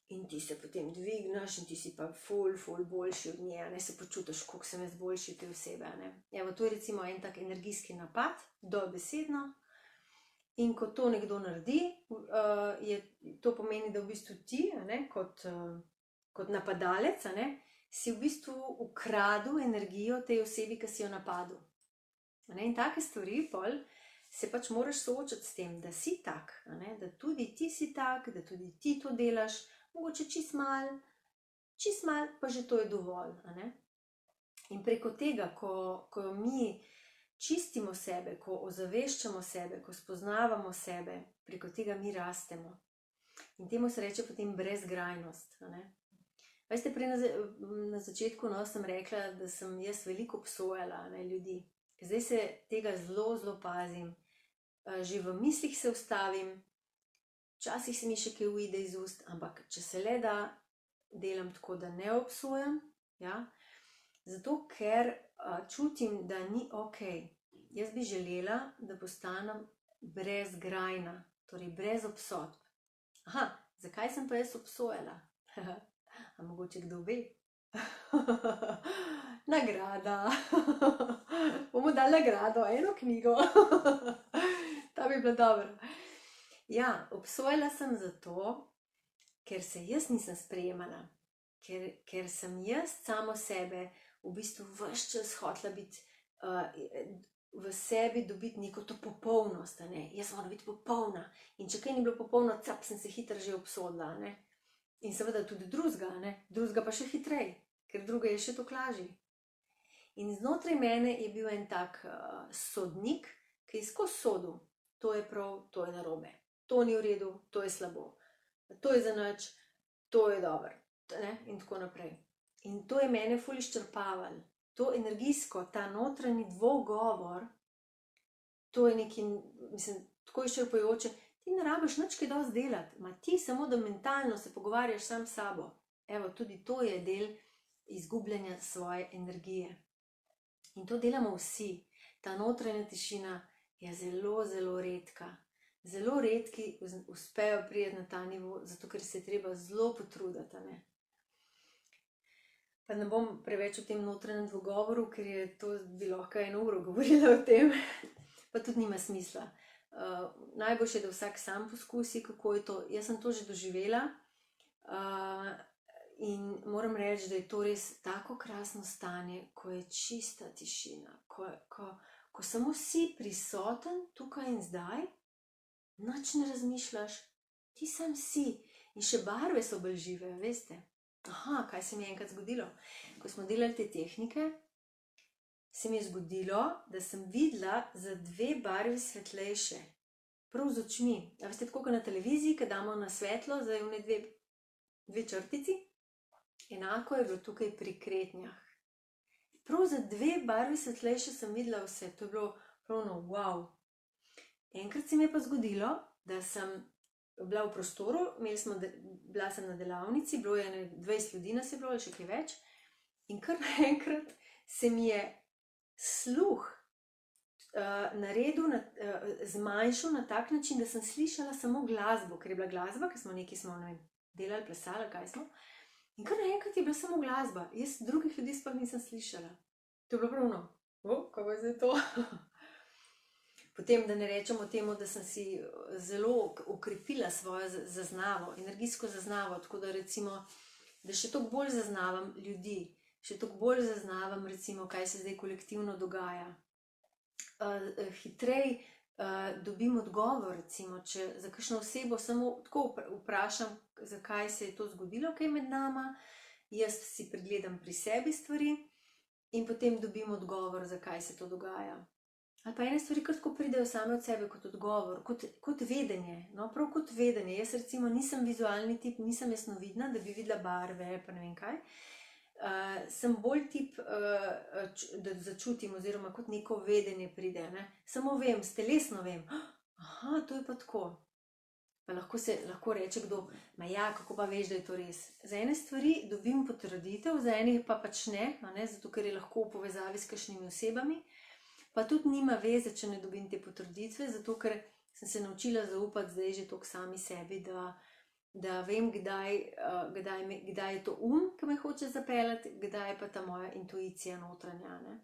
in ti se potem dvigneš in ti si pa ful boljši od nje, ne, se počutiš, koliko sem jaz boljši od te osebe, ne. Evo, to je recimo en tak energijski napad, dobesedno. In ko to nekdo naredi, to pomeni, da v bistvu ti, ne, kot napadalec, ne, si v bistvu ukradel energijo tej osebi, ki si jo napadel. In take stvari pol se pač moraš soočiti s tem, da si tak, ne, da tudi ti si tak, da tudi ti to delaš, mogoče čist malo, pa že to je dovolj, ne. In preko tega, ko mi čistimo sebe, ko ozaveščamo sebe, ko spoznavamo sebe, preko tega mi rastemo. In temu se reče potem brezgrajnost, ne. Veste, prej na začetku, no, sem rekla, da sem jaz veliko obsojala, ne, ljudi. Zdaj se tega zelo pazim. Že v mislih se ustavim, včasih se mi še kaj uide iz ust, ampak če se le da, delam tako, da ne obsojam, ja. Zato, ker čutim, da ni okej. Jaz bi želela, da postanem brezgrajna, torej brez obsodb. Aha, zakaj sem pa jaz obsojala? A mogoče kdo ve? Nagrada. Bomo dali nagrado, eno knjigo. Ta bi bila dobra. Ja, obsojala sem zato, ker se jaz nisem sprejemala. Ker sem jaz samo sebe v bistvu ves čas hotela biti, v sebi dobiti neko to popolnost, ne. Jaz moram biti popolna. In če kaj ni bilo popolno, cap, sem se hitro že obsodila, ne. In seveda tudi drugega, ne. Drugega pa še hitreje, ker druga je še toliko lažje. In znotraj mene je bil en tak sodnik, ki je skozi sodil. To je prav, to je narobe. To ni v redu, to je slabo. To je zanič, to je dobro, ne, in tako naprej. In to je mene ful izčrpavalo. To energijsko, ta notranji dvogovor, to je nekaj, mislim, tako izčrpajoče. Ti ne rabiš nič kaj dosti delati, ti samo da mentalno se pogovarjaš sam s sabo. Evo, tudi to je del izgubljanja svoje energije. In to delamo vsi. Ta notranja tišina je zelo redka. Zelo redki uspejo priti na ta nivo, zato ker se je treba zelo potruditi, ne. Pa ne bom preveč o tem notranjem dvogovoru, ker je to bi lahko 1 uro govorila o tem, pa tudi nima smisla. Najboljše je, da vsak sam poskusi, kako je to. Jaz sem to že doživela in moram reči, da je to res tako krasno stanje, ko je čista tišina, ko samo si prisoten tukaj in zdaj, nič ne razmišljaš, ti sam si. In še barve so bolj žive, veste. Aha, kaj se mi je enkrat zgodilo? Ko smo delali te tehnike, se mi je zgodilo, da sem videla za 2 barvi svetlejše. Prav z očmi. A veste, tako kot na televiziji, ko damo na svetlo, zdaj v ne 2 črtici. Enako je bilo tukaj pri kretnjah. Prav za 2 barvi svetlejše sem videla vse. To je bilo pravno wow. Enkrat se mi je pa zgodilo, da sem bila v prostoru, bila sem na delavnici, bilo je 20 ljudi nas je bilo, ali še kaj več. In kar naenkrat se mi je sluh zmanjšal na tak način, da sem slišala samo glasbo, ker je bila glasba, ker smo nekaj delali, plesali, kaj smo. In kar naenkrat je bila samo glasba, jaz drugih ljudi sploh nisem slišala. To je bilo pravno, kako je zdaj to? Potem, da ne rečemo temu, da sem si zelo ukrepila svojo zaznavo, energijsko zaznavo, tako da recimo, da še toliko bolj zaznavam ljudi, še toliko bolj zaznavam recimo, kaj se zdaj kolektivno dogaja. Hitrej dobim odgovor, recimo, če za kakšno osebo samo tako vprašam, zakaj se je to zgodilo, kaj med nama, jaz si pregledam pri sebi stvari in potem dobim odgovor, zakaj se to dogaja. Ali pa ene stvari kar tako pridejo same od sebe kot odgovor, kot vedenje, no, prav kot vedenje. Jaz recimo nisem vizualni tip, nisem jasnovidna, da bi videla barve, pa ne vem kaj. Sem bolj tip, da začutim oziroma kot neko vedenje pride, ne. Samo vem, telesno vem, aha, to je pa tako. Pa lahko reče kdo, ma ja, kako pa veš, da je to res. Za ene stvari dobim potrditev, za ene pa pač ne, zato ker je lahko v povezavi s kakšnimi osebami. Pa tudi nima veze, če ne dobim te potrditve, zato ker sem se naučila zaupati zdaj že toliko sami sebi, da vem, kdaj je to ki me hoče zapeljati, kdaj je pa ta moja intuicija notranja, ne.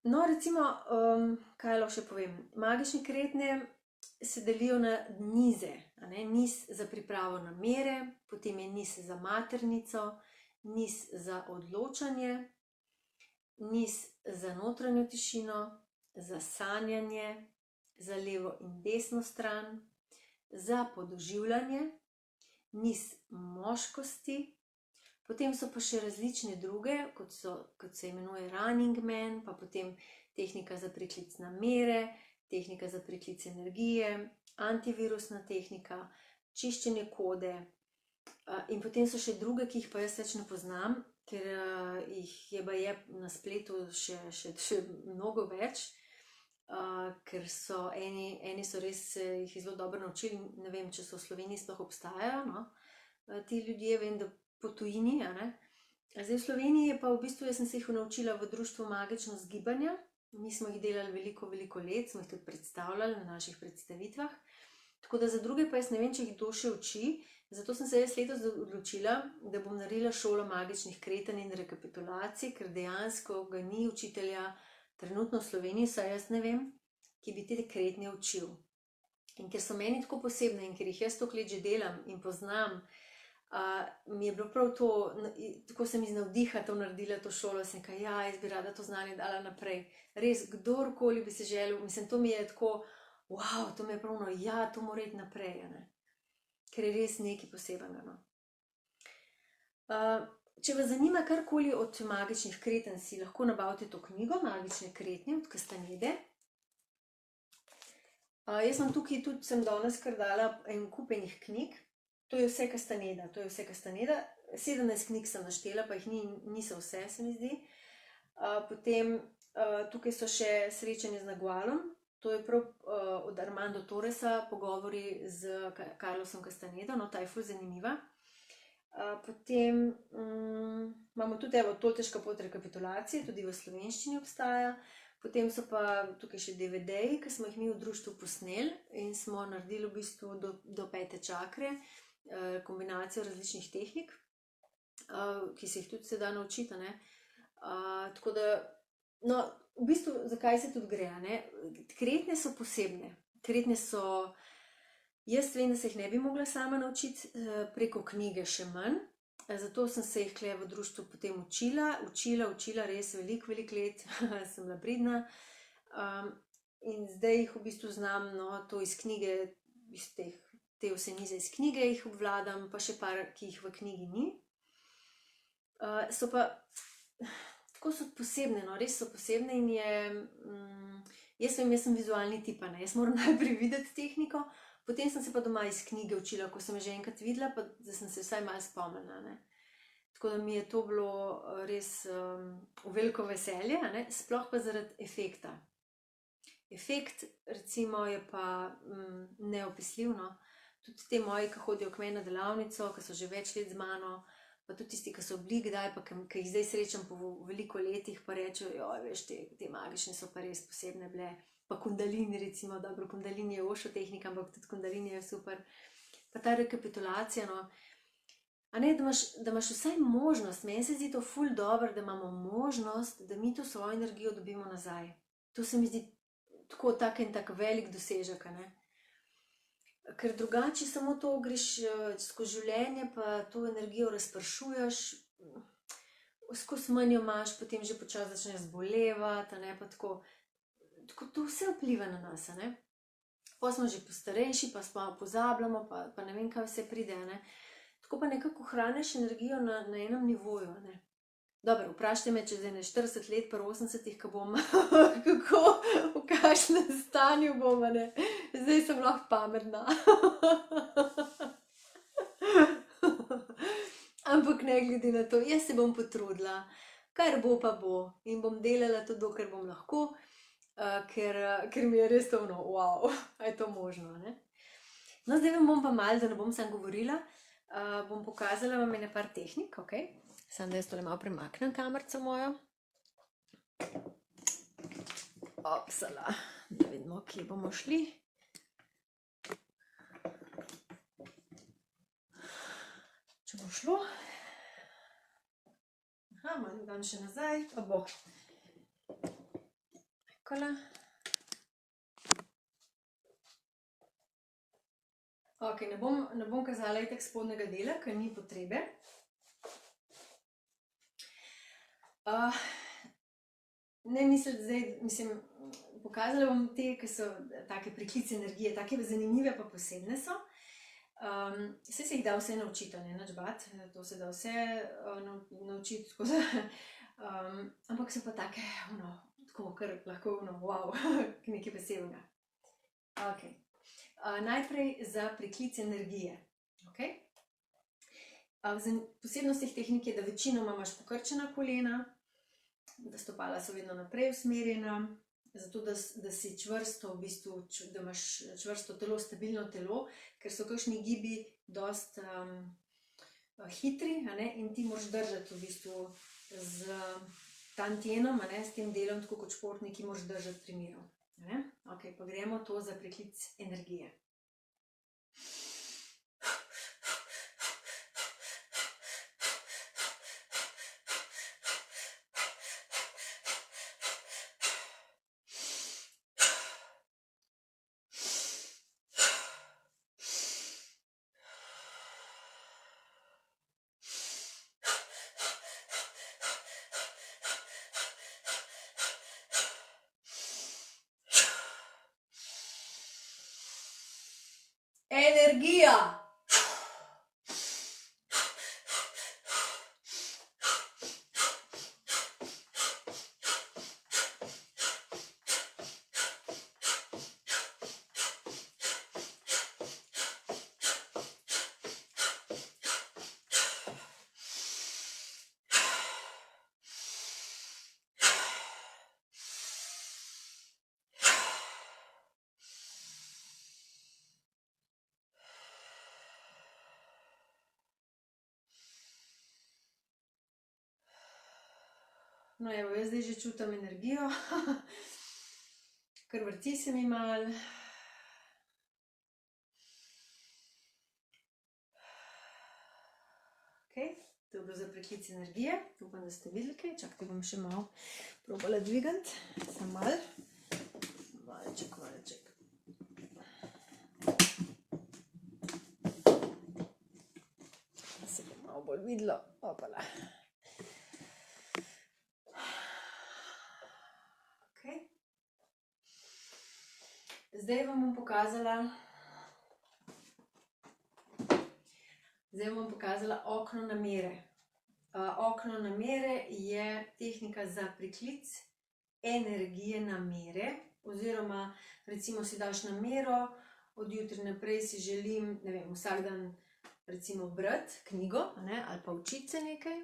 No, recimo, kaj lahko še povem. Magične kretnje se delijo na nize, niz za pripravo namere, potem je niz za maternico, niz za odločanje, niz za notranjo tišino, za sanjanje, za levo in desno stran, za podoživljanje, niz moškosti, potem so pa še različne druge, kot se imenuje Running Man, pa potem tehnika za priklic namere, tehnika za priklic energije, antivirusna tehnika, čiščenje kode, in potem so še druge, ki jih pa jaz več ne poznam, ker jih je baje na spletu še mnogo več, ker so eni so res jih zelo dobro naučili, ne vem, če so v Sloveniji sploh obstajajo, no, ti ljudje, vem, da po tujini, Zdaj v Sloveniji pa v bistvu jaz sem se jih naučila v društvu Magičnost gibanja, mi smo jih delali veliko let, smo jih tudi predstavljali na naših predstavitvah, tako da za druge pa jaz ne vem, če jih kdo še uči. Zato sem se jaz letos odločila, da bom naredila šolo magičnih kretanj in rekapitulacij, ker dejansko ga ni učitelja trenutno v Sloveniji, saj jaz ne vem, ki bi te kretnje učil. In ker so meni tako posebne in ker jih jaz toliko let že delam in poznam, mi je bilo prav to, tako sem iz navdiha to naredila, to šolo, sem rekla, ja, jaz bi rada to znanje dala naprej. Res, kdorkoli bi se želel, mislim, to mi je tako, wow, to mi je pravno, ja, to mora iti naprej, ker je res nekaj posebenega, no. Če vas zanima karkoli od magičnih kretanj, si lahko nabavite to knjigo, Magične kretnje od Castanede. Jaz sem tukaj tudi, sem danes kar dala en kup enih knjig, to je vse Castaneda, 17 knjig sem naštela, pa jih niso vse, se mi zdi. Potem tukaj so še Srečanje z Nagualom, to je prav od Armando Torresa, pogovori z Carlosom Castanedo, no, ta je ful zanimiva. Potem imamo tudi, evo, Tolteška pot rekapitulacije, tudi v slovenščini obstaja. Potem so pa tukaj še DVD-ji, ki smo jih mi v društvu posneli in smo naredili v bistvu do 5. čakre, kombinacijo različnih tehnik, ki se jih tudi se da naučiti, tako da, no, v bistvu, zakaj se tudi gre, Kretnje so posebne, kretnje so, jaz vem, da se jih ne bi mogla sama naučiti, preko knjige še manj, zato sem se jih tukaj v društvu potem učila res veliko let, sem bila pridna, in zdaj jih v bistvu znam, no, to iz knjige, iz te vse nize iz knjige jih obvladam, pa še par, ki jih v knjigi ni. So pa tako so posebne, no, res so posebne in jaz sem vizualni tip, ne, jaz moram najprej videti tehniko, potem sem se pa doma iz knjige učila, ko sem že enkrat videla, pa da sem se vsaj malo spomnila, ne. Tako da mi je to bilo res v veliko veselje, ne, sploh pa zaradi efekta. Efekt, recimo, je pa neopisljiv, no. Tudi te moji, ki hodijo k meni na delavnico, ki so že več let z mano, pa tudi tisti, ki so bili kdaj, pa ki jih zdaj srečam po veliko letih, pa rečejo, joj, veš, te magične so pa res posebne bile. Pa kundalini, recimo, dobro, kundalini je ošo tehnika, ampak tudi kundalini je super. Pa ta rekapitulacija, no. A ne, da imaš vsaj možnost, meni se zdi to ful dobro, da imamo možnost, da mi to svojo energijo dobimo nazaj. To se mi zdi tako tak en tak velik dosežek, ne. Ker drugače samo to greš skozi življenje, pa to energijo razpršuješ, skozi manj jo imaš, potem že počasi začneš zbolevati, ne, pa tako to vse vpliva na nas, ne. Pa smo že postarejši, pa smo pozabljamo, pa ne vem, kaj vse pride, ne. Tako pa nekako hraniš energijo na enem nivoju, ne. Dobro, vprašajte me čez 40 let, pri 80-ih, ko bom, kako, v kakšnem stanju bom, ne. Zdaj sem lahko pametna. Ampak ne glede na to, jaz se bom potrudila, kar bo pa bo in bom delala tudi, dokler bom lahko, ker mi je res to wow, a je to možno, ne. No, zdaj vam bom pa malo, da ne bom samo govorila, bom pokazala vam ene par tehnik, ok? Samo da jaz tole malo premaknem kamerico mojo. Opsala, da vidimo, kje bomo šli. Če bo šlo. Aha, malo dam še nazaj, pa bo. Takole. Ok, ne bom kazala itak spodnjega dela, ker ni potrebe. Ne misliti zdaj, mislim, pokazala bom te, ki so take priklice energije, take zanimive pa posebne so. Saj se jih da vse naučiti, ne, nič bati, to se da vse naučiti, tako da, ampak so pa take, tako, kar lahko, wow, nekaj posebnega. Ok, najprej za priklic energije, ok. Posebnost teh tehnik je, da večinoma imaš pokrčena kolena, da stopala so vedno naprej usmerjena, zato da si čvrsto, v bistvu, da imaš čvrsto telo, stabilno telo, ker so kakšni gibi dosti hitri, a ne, in ti moraš držati v bistvu z tantienom, a ne, s tem delom, tako kot športniki, moraš držati pri miru, a ne. Ok, pa gremo to za priklic energije. Energija! No, evo, jaz zdaj že čutim energijo, kar vrti se mi malo. Ok, to je bilo za priklic energije, upam, da ste videli kaj, čakajte, bom še malo probala dvigati, samo malo, malček. Da se bo malo bolj videlo, opala. Zdaj vam bom pokazala okno namere. Okno namere je tehnika za priklic energije namere, oziroma recimo si daš namero, od jutri naprej si želim, ne vem, vsak dan recimo brati knjigo, ali pa učiti se nekaj.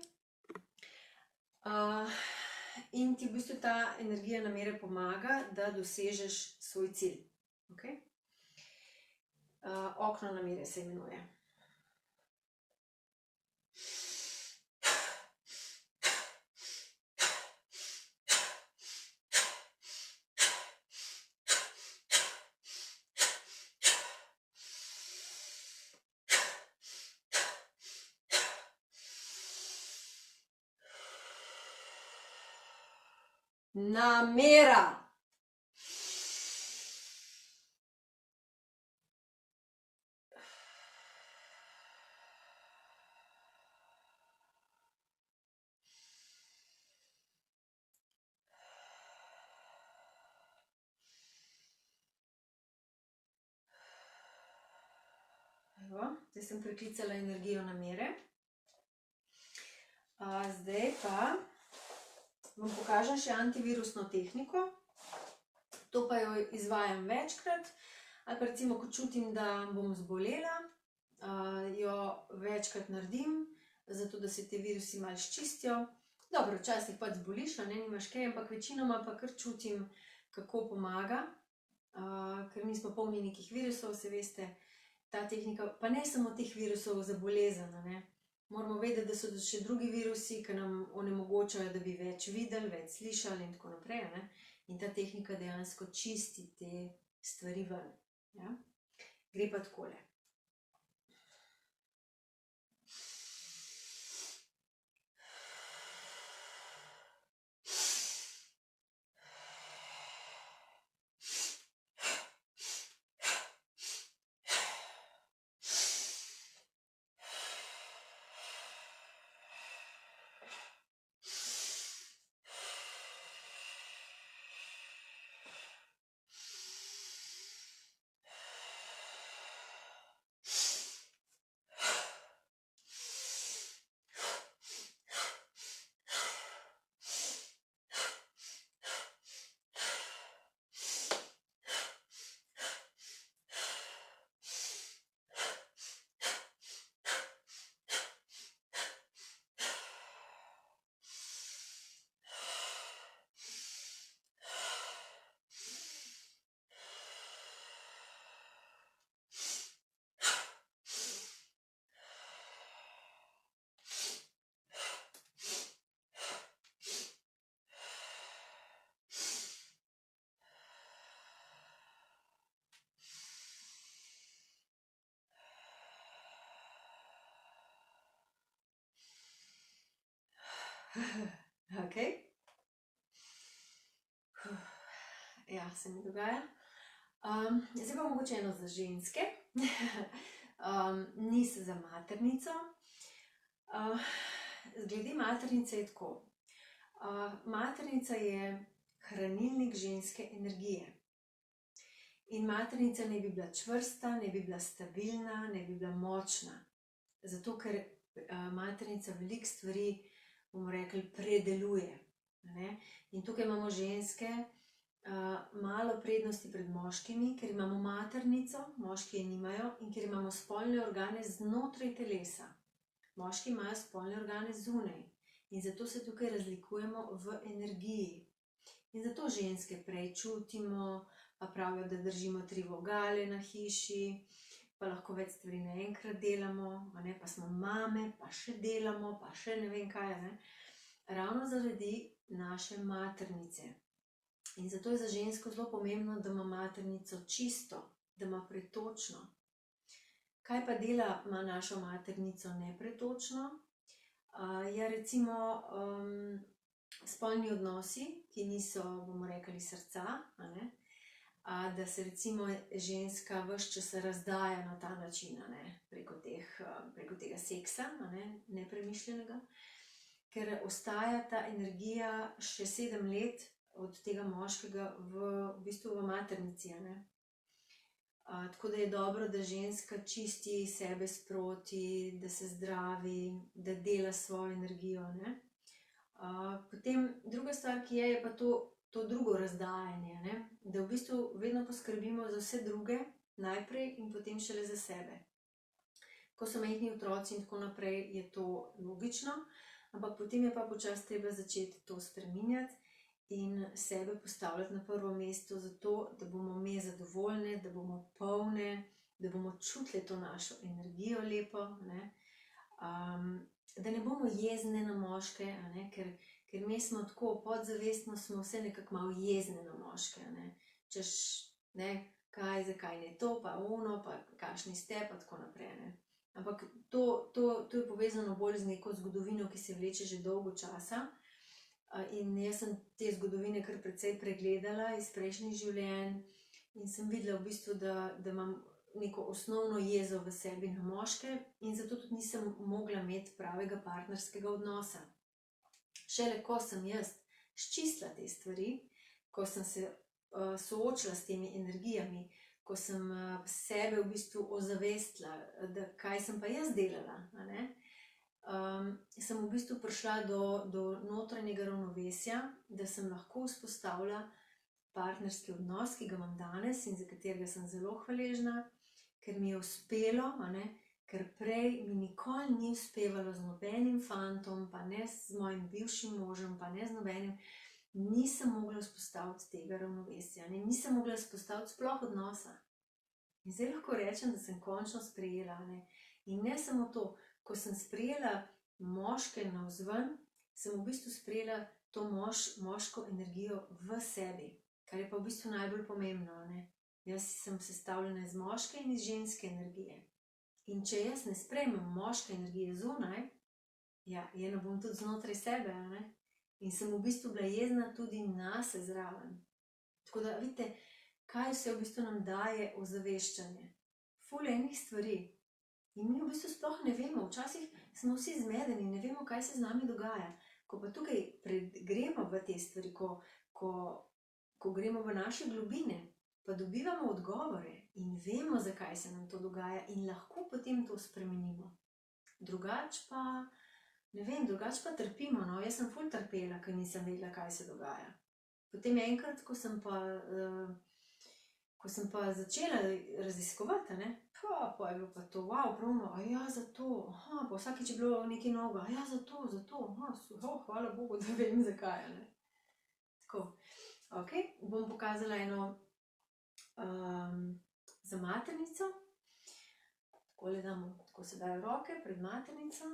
In ti v bistvu ta energija namere pomaga, da dosežeš svoj cilj. Okay? Okno namere se imenuje. Namera. Evo, zdaj sem priklicala energijo namere. Zdaj pa vam pokažem še antivirusno tehniko. To pa jo izvajam večkrat, ali pa recimo, ko čutim, da bom zbolela, jo večkrat naredim, zato da se te virusi malo sčistijo. Dobro, včasih pač zboliš, nimaš kaj, ampak večinoma pa kar čutim, kako pomaga, ker mi smo polni nekih virusov, se veste, ta tehnika, pa ne samo teh virusov za bolezen, moramo vedeti, da so še drugi virusi, ki nam onemogočajo, da bi več videli, več slišali in tako naprej, in ta tehnika dejansko čisti te stvari ven. Ja? Gre pa takole. Ok. Ja, se mi dogaja. Zdaj pa mogoče eno za ženske. Niso za maternico. Glede maternice je tako. Maternica je hranilnik ženske energije. In maternica ne bi bila čvrsta, ne bi bila stabilna, ne bi bila močna. Zato, ker maternica veliko stvari, bomo rekli, predeluje. In tukaj imamo ženske malo prednosti pred moškimi, ker imamo maternico, moški je nimajo, in ker imamo spolne organe znotraj telesa. Moški imajo spolne organe zunaj. In zato se tukaj razlikujemo v energiji. In zato ženske prej čutimo, pa pravijo, da držimo 3 vogale na hiši, pa lahko več stvari naenkrat delamo, pa smo mame, pa še delamo, pa še ne vem kaj. Ravno zaradi naše maternice. In zato je za žensko zelo pomembno, da ima maternico čisto, da ima pretočno. Kaj pa dela ima našo maternico nepretočno? Ja, recimo spolni odnosi, ki niso, bomo rekli, srca, da se recimo ženska ves čas razdaja na ta način, preko tega seksa, nepremišljenega, ker ostaja ta energija še 7 let od tega moškega v bistvu v maternici. Tako da je dobro, da ženska čisti sebe sproti, da se zdravi, da dela svojo energijo, ne. Potem druga stvar, ki je pa to drugo razdajanje, ne. Da v bistvu vedno poskrbimo za vse druge najprej in potem šele za sebe. Ko so majhni otroci in tako naprej, je to logično, ampak potem je pa počasi treba začeti to spreminjati in sebe postavljati na prvo mesto zato, da bomo mi zadovoljne, da bomo polne, da bomo čutile to našo energijo lepo, ne. Da ne bomo jezne na moške, a ne, ker mi smo tako, podzavestno smo vse nekako malo jezne na moške, a ne. Češ, ne, kaj, zakaj ne to, pa ono, pa kakšni ste, pa tako naprej, ne. Ampak to je povezano bolj z neko zgodovino, ki se vleče že dolgo časa. In jaz sem te zgodovine kar precej pregledala iz prejšnjih življenj in sem videla v bistvu, da imam neko osnovno jezo v sebi na moške in zato tudi nisem mogla imeti pravega partnerskega odnosa. Šele ko sem jaz sčistila te stvari, ko sem se soočila s temi energijami, ko sem sebe v bistvu ozavestila, da kaj sem pa jaz delala, a ne, sem v bistvu prišla do notranjega ravnovesja, da sem lahko vzpostavila partnerski odnos, ki ga imam danes in za katerega sem zelo hvaležna, ker mi je uspelo, a ne, ker prej mi nikoli ni uspevalo z nobenim fantom, pa ne z mojim bivšim možem, pa ne z nobenim, nisem mogla vzpostaviti tega ravnovesja, ne, nisem mogla vzpostaviti sploh odnosa. In zdaj lahko rečem, da sem končno sprejela, ne, in ne samo to, ko sem sprejela moške navzven, sem v bistvu sprejela to moško energijo v sebi, kar je pa v bistvu najbolj pomembno, ne. Jaz sem sestavljena iz moške in iz ženske energije. In če jaz ne sprejmem moške energije zunaj, ja, je ne bom tudi znotraj sebe, a ne. In sem v bistvu bila jezna tudi nase zraven. Tako da, vidite, kaj vse v bistvu nam daje ozaveščanje. Ful enih stvari. In mi v bistvu sploh ne vemo, včasih smo vsi zmedeni, ne vemo, kaj se z nami dogaja. Ko pa tukaj gremo v te stvari, ko gremo v naše globine, pa dobivamo odgovore in vemo, zakaj se nam to dogaja in lahko potem to spremenimo. Drugač pa, ne vem, drugač pa trpimo, no, jaz sem ful trpela, ker nisem vedela, kaj se dogaja. Potem enkrat, ko sem pa začela raziskovati, ne, pa je bilo pa to, wow, pravno, zato, pa vsakič je bilo nekaj novega, zato, hvala Bogu, da vem, zakaj, ne. Tako, ok, bom pokazala eno za maternico. Takole damo, tako se dajo roke pred maternico.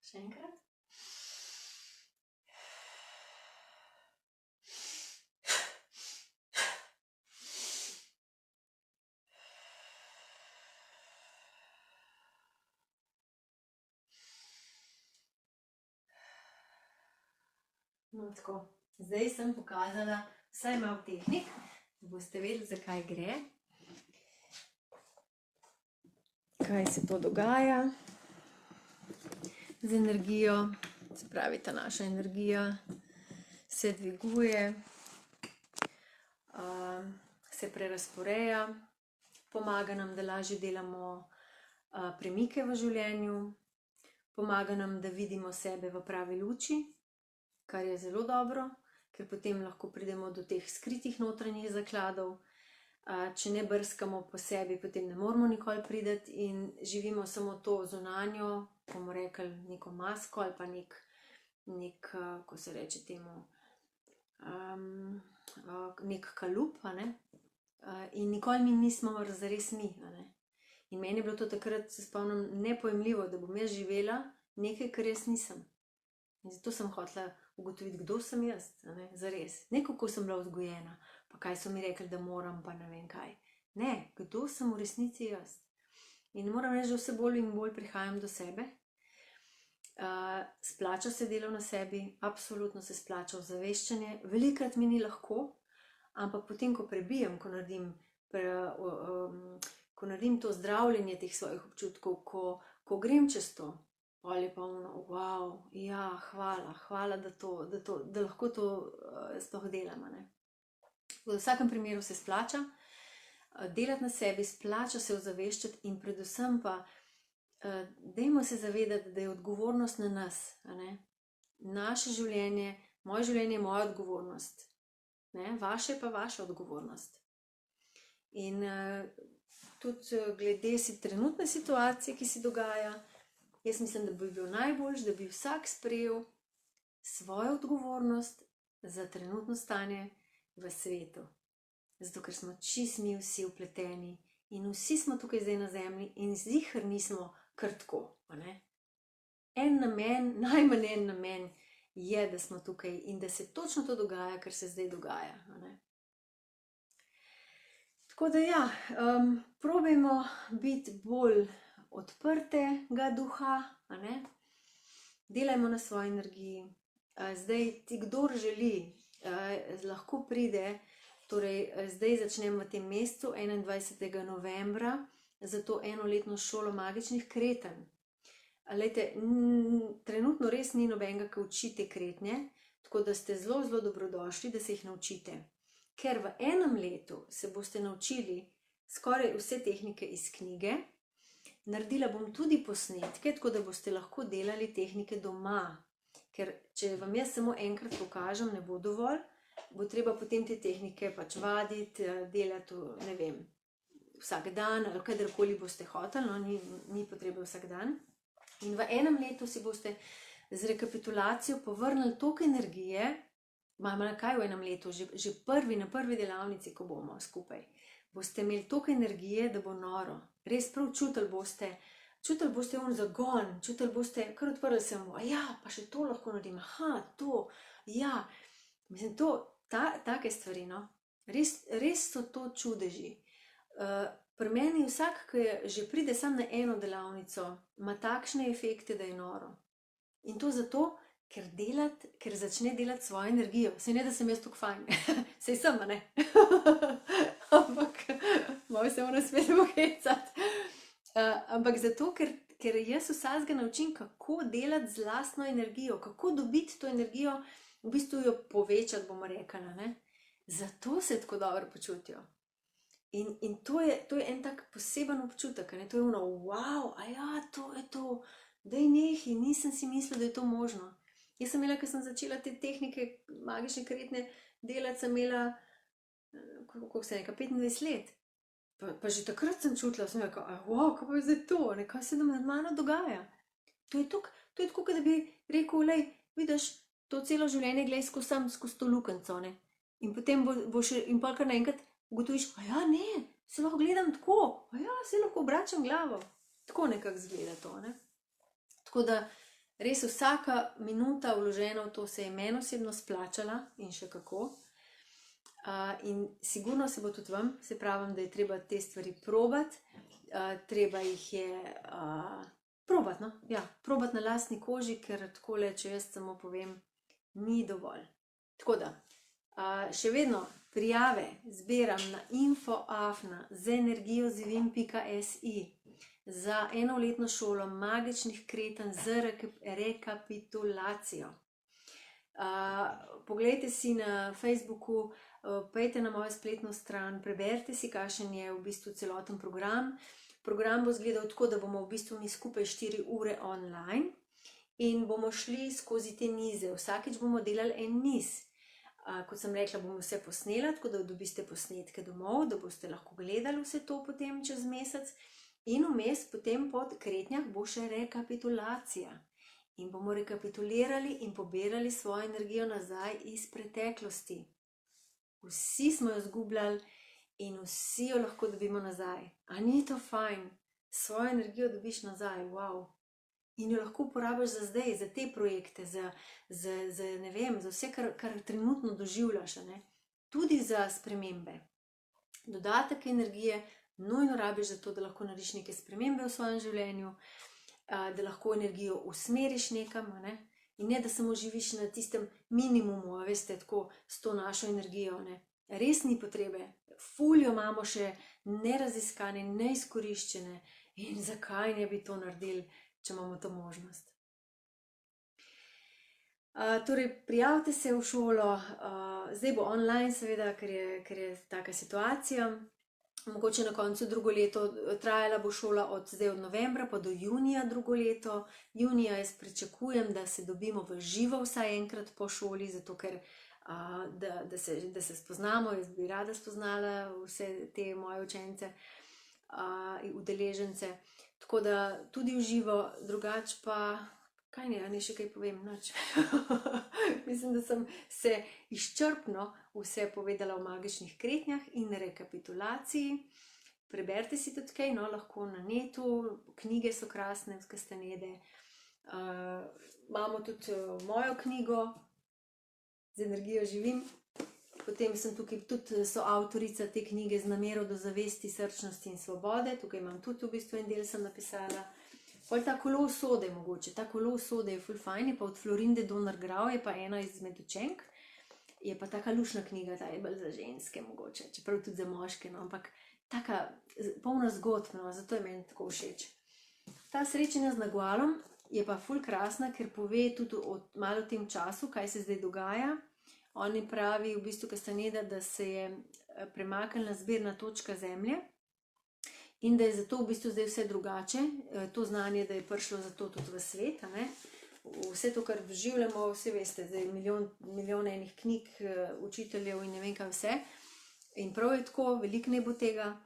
Še enkrat. No, tako. Zdaj sem pokazala vsaj malo tehnik, da boste vedeli, zakaj gre. Kaj se to dogaja z energijo, se pravi, ta naša energija se dviguje, se prerazporeja, pomaga nam, da lažje delamo premike v življenju, pomaga nam, da vidimo sebe v pravi luči, kar je zelo dobro, ker potem lahko pridemo do teh skritih notranjih zakladov. Če ne brskamo po sebi, potem ne moramo nikoli priti in živimo samo to zunanjo, bomo rekli, neko masko ali pa nek, ko se reče temu, nek kalup, a ne. In nikoli mi nismo zares mi, a ne. In meni je bilo to takrat, se spomnim, nepojemljivo, da bom jaz živela nekaj, kar jaz nisem. In zato sem hotela ugotoviti, kdo sem jaz, a ne, zares. Ne kako sem bila vzgojena, pa kaj so mi rekli, da moram, pa ne vem kaj. Ne, kdo sem v resnici jaz. In moram reči, da vse bolj in bolj prihajam do sebe. Splača se delo na sebi, absolutno se splača ozaveščanje. Velikokrat mi ni lahko, ampak potem, ko prebijem, ko naredim, ko naredim to zdravljenje teh svojih občutkov, ko grem čez to, pol je pa ono, wow, ja, hvala, da lahko to sploh delam, ne. V vsakem primeru se splača delati na sebi, splača se ozaveščati in predvsem pa dajmo se zavedati, da je odgovornost na nas, ne. Naše življenje, moje življenje je moja odgovornost, ne, vaše pa vaša odgovornost. In tudi glede trenutne situacije, ki se dogaja, jaz mislim, da bi bil najboljš, da bi vsak sprejel svojo odgovornost za trenutno stanje v svetu. Zato, ker smo čisto mi vsi vpleteni in vsi smo tukaj zdaj na zemlji in ziher nismo kar tako, ne. En namen, najmanj en namen je, da smo tukaj in da se točno to dogaja, kar se zdaj dogaja, ne. Tako da ja, probajmo biti bolj odprtega duha, ne. Delajmo na svoji energiji. Zdaj ti kdor želi, lahko pride, torej zdaj začnem v tem mesecu 21. novembra za to enoletno šolo magičnih kretanj. Glejte, trenutno res ni nobenega, ki uči te kretnje, tako da ste zelo, zelo dobrodošli, da se jih naučite. Ker v enem letu se boste naučili skoraj vse tehnike iz knjige, naredila bom tudi posnetke, tako da boste lahko delali tehnike doma. Ker če vam jaz samo enkrat pokažem, ne bo dovolj, bo treba potem te tehnike pač vaditi, delati, ne vem, vsak dan ali kadarkoli boste hoteli, no, ni potrebe vsak dan. In v enem letu si boste z rekapitulacijo povrnili toliko energije, na kaj v enem letu, že na prvi delavnici, ko bomo skupaj, boste imeli toliko energije, da bo noro. Res prav čutili boste on zagon, čutili boste, kar odprli se mu, ja, pa še to lahko naredim, to, ja. Mislim, take stvari, no. Res so to čudeži. Pri meni vsak, ki že pride sam na eno delavnico, ima takšne efekte, da je noro. In to zato, ker začne delati svojo energijo. Saj ne, da sem jaz tako fajn. Saj sem, ne? Ampak malo se moram spet pohecati. Ampak zato, ker jaz vsakega naučim, kako delati z lastno energijo, kako dobiti to energijo, v bistvu jo povečati, bomo rekla, ne? Zato se tako dobro počutijo. In to je en tak poseben občutek, ne? To je ono, wow, to je to, daj nehi, nisem si mislila, da je to možno. Jaz sem imela, ko sem začela te tehnike magične kretnje delati, sem imela, koliko se neka, 25 let. Pa že takrat sem čutila, sem rekla, wow, kaj pa je zdaj to, ne, kaj se nad mano dogaja. To je tako, da bi rekel, lej, vidiš, to celo življenje glej skozi to lukenco, ne. In potem bo še, in pa kar naenkrat ugotoviš, ne, se lahko gledam tako, se lahko obračam glavo. Tako nekako izgleda to, ne. Tako da res vsaka minuta vložena v to se je meni osebno splačala in še kako. In sigurno se bo tudi vam, se pravim, da je treba te stvari probati, treba jih je probati, no, ja, probati na lastni koži, ker takole, če jaz samo povem, ni dovolj. Tako da, še vedno prijave zbiram na info@zenergijozivim.si za enoletno šolo magičnih kretanj z rekapitulacijo. Poglejte si na Facebooku, pojdite na mojo spletno stran, preberite si, kakšen je v bistvu celoten program. Program bo izgledal tako, da bomo v bistvu mi skupaj 4 ure online in bomo šli skozi te nize. Vsakič bomo delali en niz. Kot sem rekla, bom vse posnela, tako da dobiste posnetke domov, da boste lahko gledali vse to potem čez mesec. In vmes potem po kretnjah bo še rekapitulacija. In bomo rekapitulirali in pobirali svojo energijo nazaj iz preteklosti. Vsi smo jo izgubljali in vsi jo lahko dobimo nazaj. A ni to fajn? Svojo energijo dobiš nazaj, wow. In jo lahko uporabiš za zdaj, za te projekte, ne vem, za vse, kar trenutno doživljaš, ne? Tudi za spremembe. Dodatek energije nujno rabiš za to, da lahko narediš neke spremembe v svojem življenju, da lahko energijo usmeriš nekam, ne? In ne, da samo živiš na tistem minimumu, veste, tako s to našo energijo, ne? Res ni potrebe. fuljo imamo še neraziskane, neizkoriščene in zakaj ne bi to naredili, če imamo to možnost. Torej, prijavite se v šolo, zdaj bo online seveda, ker je taka situacija. Mogoče na koncu drugo leto, trajala bo šola zdaj od novembra pa do junija drugo leto. Junija jaz pričakujem, da se dobimo v živo vsaj enkrat po šoli, zato ker da se spoznamo. Jaz bi rada spoznala vse te moje učence in udeležence. Tako da tudi v živo, drugače pa, kaj ne še kaj povem, nič. Mislim, da sem se izčrpno vse povedala o magičnih kretnjah in rekapitulaciji. Preberite si tudi kaj, no, lahko na netu, knjige so krasne, v Castanede. Imamo tudi mojo knjigo, Z energijo živim. Potem sem tukaj tudi soavtorica te knjige Z namero do zavesti, srčnosti in svobode. Tukaj imam tudi v bistvu en del sem napisala. Pol ta kolo usode mogoče, ta kolo usode je ful fajn, je pa od Florinde Donner-Grau, je pa ena izmed učenk. Je pa taka lušna knjiga, ta je bolj za ženske mogoče, čeprav tudi za moške, no, ampak taka polna zgodb, no, zato je meni tako všeč. Ta srečanja z Nagualom je pa ful krasna, ker pove tudi malo o tem času, kaj se zdaj dogaja. Oni pravi v bistvu Castaneda, da se je premaknila zbirna točka Zemlje in da je zato v bistvu zdaj vse drugače. To znanje, da je prišlo zato tudi v svet, ne? Vse to, kar doživljamo, vse veste, zdaj milijon enih knjig, učiteljev in ne vem kaj vse. In prav je tako, veliko ne bo tega.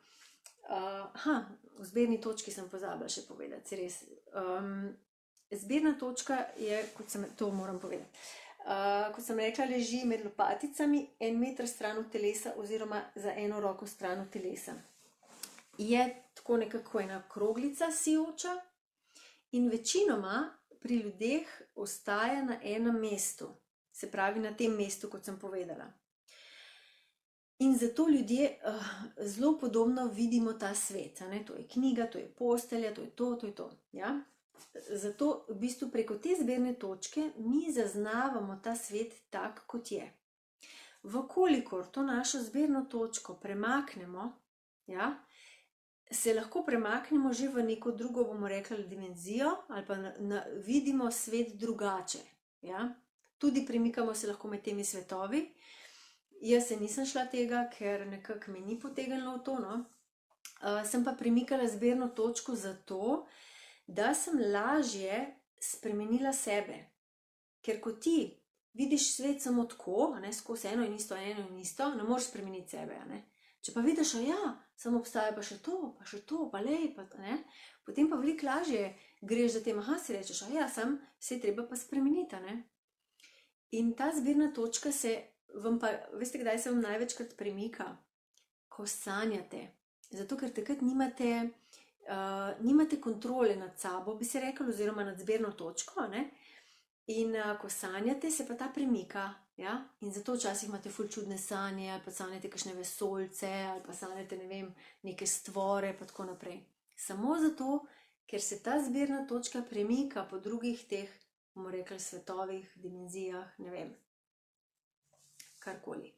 V zbirni točki sem pozabila še povedati, res. Zbirna točka je, to moram povedati, kot sem rekla, leži med lopaticami 1 meter stran od telesa oziroma za eno roko stran od telesa. Je tako nekako ena kroglica sijoča in večinoma pri ljudeh ostaja na enem mestu, se pravi na tem mestu, kot sem povedala. In zato ljudje zelo podobno vidimo ta svet, ne? To je knjiga, to je postelja, to je to, ja? Zato v bistvu preko te zbirne točke mi zaznavamo ta svet tak, kot je. Vkolikor to našo zbirno točko premaknemo, ja, se lahko premaknemo že v neko drugo, bomo rekli, dimenzijo ali pa vidimo svet drugače. Ja? Tudi premikamo se lahko med temi svetovi. Jaz se nisem šla tega, ker nekako me ni potegnilo v to, no. Sem pa premikala zbirno točko zato, da sem lažje spremenila sebe. Ker ko ti vidiš svet samo tako, skozi eno in isto, ne moreš spremeniti sebe. Če pa vidiš, samo obstaja pa še to, pa lej, potem pa veliko lažje greš za tem, si rečeš, sam se je treba pa spremeniti. In ta zbirna točka veste, kdaj se vam največkrat premika? Ko sanjate. Zato, ker takrat nimate kontrole nad sabo, bi se rekli, oziroma nad zbirno točko, ne? In ko sanjate, se pa ta premika, ja? In zato včasih imate ful čudne sanje, ali pa sanjate kakšne vesoljce, ali pa sanjate, ne vem, neke stvore, pa tako naprej. Samo zato, ker se ta zbirna točka premika po drugih teh, bomo rekli, svetovih, dimenzijah, ne vem, karkoli.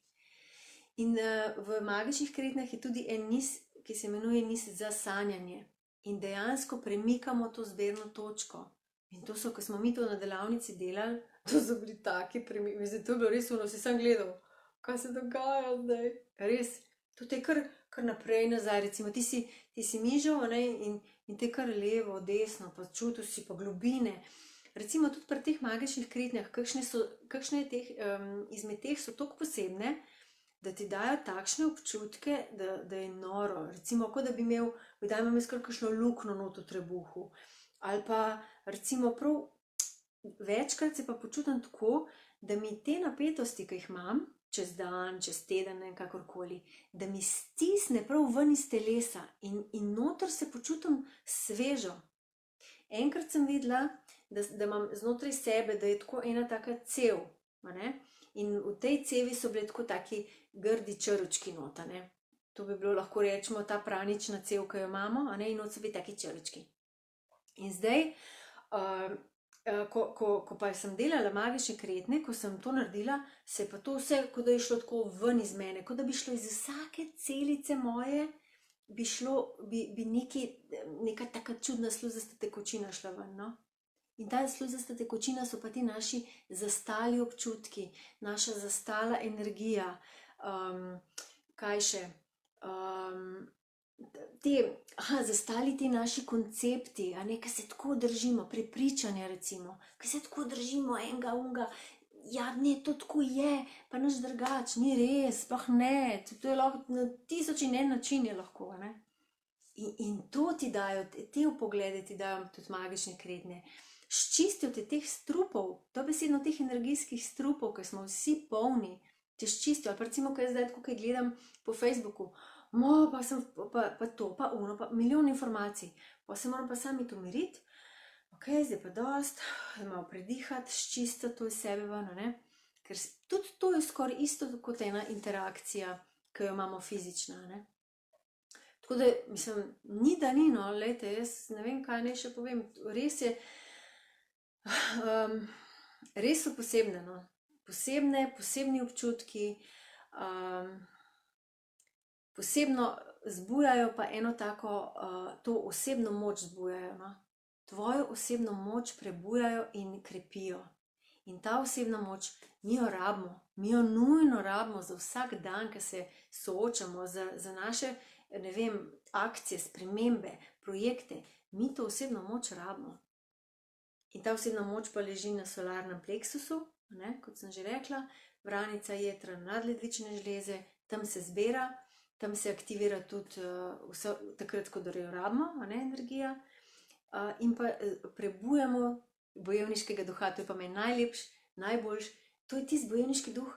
In v magičnih kretnjah je tudi en niz, ki se imenuje niz za sanjanje. In dejansko premikamo to zbirno točko. In to so, ko smo mi to na delavnici delali, to so bili taki premiki. Mislim, to je bilo res ono, si sem gledal, kaj se dogaja zdaj. Res, to te kar naprej nazaj. Recimo, ti si mižal, in te kar levo, desno, pa čutil si pa globine. Recimo, tudi pri teh magičnih kretnjah, kakšne izmed teh so toliko posebne, da ti dajo takšne občutke, da je noro. Recimo, kot da bi imel, kdaj imam jaz kakšno luknjo not v trebuhu. Ali pa, recimo, prav večkrat se pa počutim tako, da mi te napetosti, ki jih imam, čez dan, čez teden, ne kakorkoli, da mi stisne prav ven iz telesa in noter se počutim svežo. Enkrat sem videla, da imam znotraj sebe, da je tako ena taka cev, in v tej cevi so bile tako taki grdi črčki nota, To bi bilo, lahko rečemo, ta pranična cev, ki jo imamo, in not so bili taki črčki. In zdaj, ko pa sem delala magične kretnje, ko sem to naredila, se je pa to vse, kot da je šlo tako ven iz mene, kot da bi šlo iz vsake celice moje, bi neka taka čudna sluzasta tekočina šla ven, no. In ta sluzasta tekočina so pa ti naši zastali občutki, naša zastala energija, kaj še, zastali ti naši koncepti, ki se tako držimo, prepričanja recimo, ki se tako držimo enega, unga, ja, ne, to tako je, pa nič drugače, ni res, sploh ne, to je lahko na 1000 in en način je lahko, ne. In to ti dajo, te vpoglede ti dajo tudi magične kretnje. Sčistijo te teh strupov, dobesedno teh energijskih strupov, ki smo vsi polni, te sčistijo. Ali pa recimo, kaj zdaj, ko kaj gledam po Facebooku, pa sem pa to, pa ono, pa milijon informacij, pa se moram pa sami to umiriti, ok, zdaj pa dost, malo predihati, sčistiti to iz sebe ven, ne? Ker tudi to je skoraj isto kot ena interakcija, ki jo imamo fizična, ne? Tako da, mislim, ni da ni, no, lejte, jaz ne vem, kaj naj še povem, res je, res so posebne, no, posebni občutki, posebno zbujajo pa eno tako, to osebno moč zbujajo, no. Tvojo osebno moč prebujajo in krepijo. In ta osebna moč, mi jo rabimo, mi jo nujno rabimo za vsak dan, ki se soočamo, za naše, ne vem, akcije, spremembe, projekte, mi to osebno moč rabimo. In ta osebna moč pa leži na solarnem pleksusu, ne, kot sem že rekla, vranica jetra nadledvične žleze, tam se zbira, tam se aktivira tudi takrat, ko jo rabimo, ne, energija, in pa prebujamo bojevniškega duha, to je pa meni najlepši, najboljši, to je tisti bojevniški duh,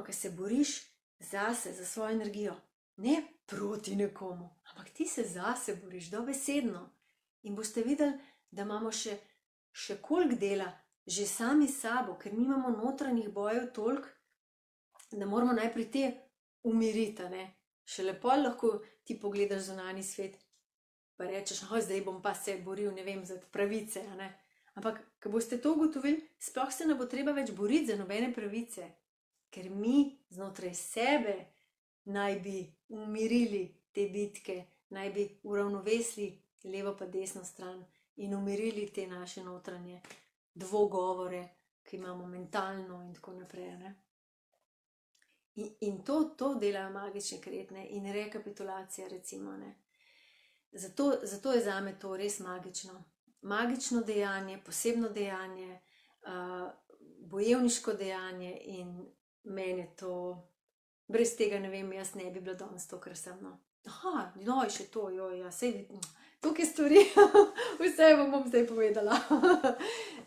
ki se boriš zase, za svojo energijo, ne proti nekomu, ampak ti se zase boriš, dobesedno. In boste videli, da imamo še koliko dela, že sami s sabo, ker mi imamo notranjih bojev toliko, da moramo najprej te umiriti, ne. Šele pol lahko ti pogledaš zunanji svet, pa rečeš, zdaj bom pa se boril, ne vem, za pravice, ne. Ampak, ko boste to ugotovili, sploh se ne bo treba več boriti za nobene pravice, ker mi znotraj sebe naj bi umirili te bitke, naj bi uravnovesili levo pa desno stran in umirili te naše notranje dvogovore, ki imamo mentalno in tako naprej, ne. In to delajo magične kretnje in rekapitulacija recimo, ne. Zato je zame to res magično. Magično dejanje, posebno dejanje, bojevniško dejanje in meni je to, brez tega ne vem, jaz ne bi bila danes to, kar sem, no. Še to, ja, sej, tukaj stvari, vse vam bom zdaj povedala.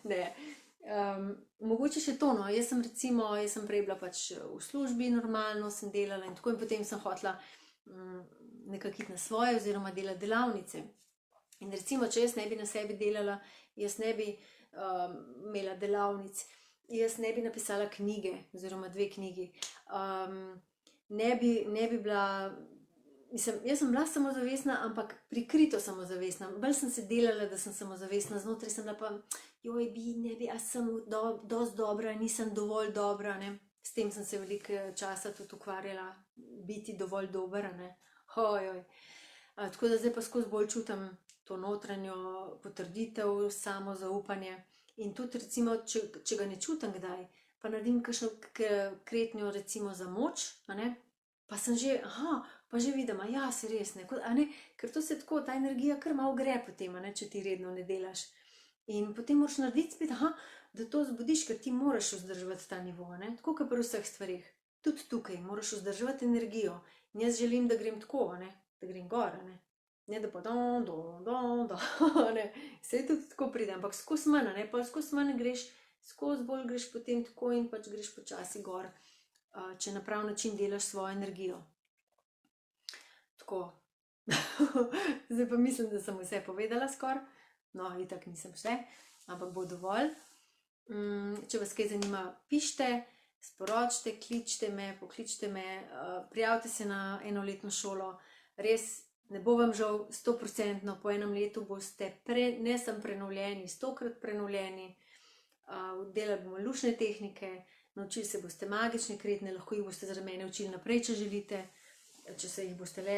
Ne, mogoče še to, no, jaz sem prej bila pač v službi, normalno sem delala in tako, in potem sem hotela nekako iti na svoje oziroma delati delavnice. In recimo, če jaz ne bi na sebi delala, jaz ne bi imela delavnic, jaz ne bi napisala knjige oziroma 2 knjigi, ne bi bila, mislim, jaz sem bila samozavestna, ampak prikrito samozavestna, bolj sem se delala, da sem samozavestna, znotraj sem bila pa, a sem dosti dobra, nisem dovolj dobra, ne, s tem sem se veliko časa tudi ukvarjala, biti dovolj dober, ne, tako da zdaj pa skozi bolj čutim to notranjo potrditev, samozaupanje in tudi recimo, če ga ne čutim kdaj, pa naredim kakšno kretnjo recimo za moč, ne, pa sem že, pa že vidim, ja, se res, ne, ker to se tako, ta energija kar malo gre potem, ne, če ti redno ne delaš. In potem moraš narediti spet, da to zbudiš, ker ti moraš vzdrževati ta nivo, ne, tako kot pri vseh stvareh. Tudi tukaj moraš vzdrževati energijo. In jaz želim, da grem tako, ne, da grem gor, ne, da pa ne, saj tudi tako pride, ampak skozi manj, ne, pa skozi manj greš, skozi bolj greš potem tako in pač greš počasi gor, če na prav način delaš svojo energijo. Tako, zdaj pa mislim, da sem vse povedala skoraj, no, itak nisem vse, ampak bo dovolj. Če vas kaj zanima, pišite, sporočite, kličite me, pokličite me, prijavite se na enoletno šolo, res ne bo vam žal 100%, po enem letu boste ne samo prenovljeni, 100-krat prenovljeni, delali bomo lušne tehnike, naučili se boste magične kretnje, lahko jih boste zaradi mene učili naprej, če želite, če se jih boste le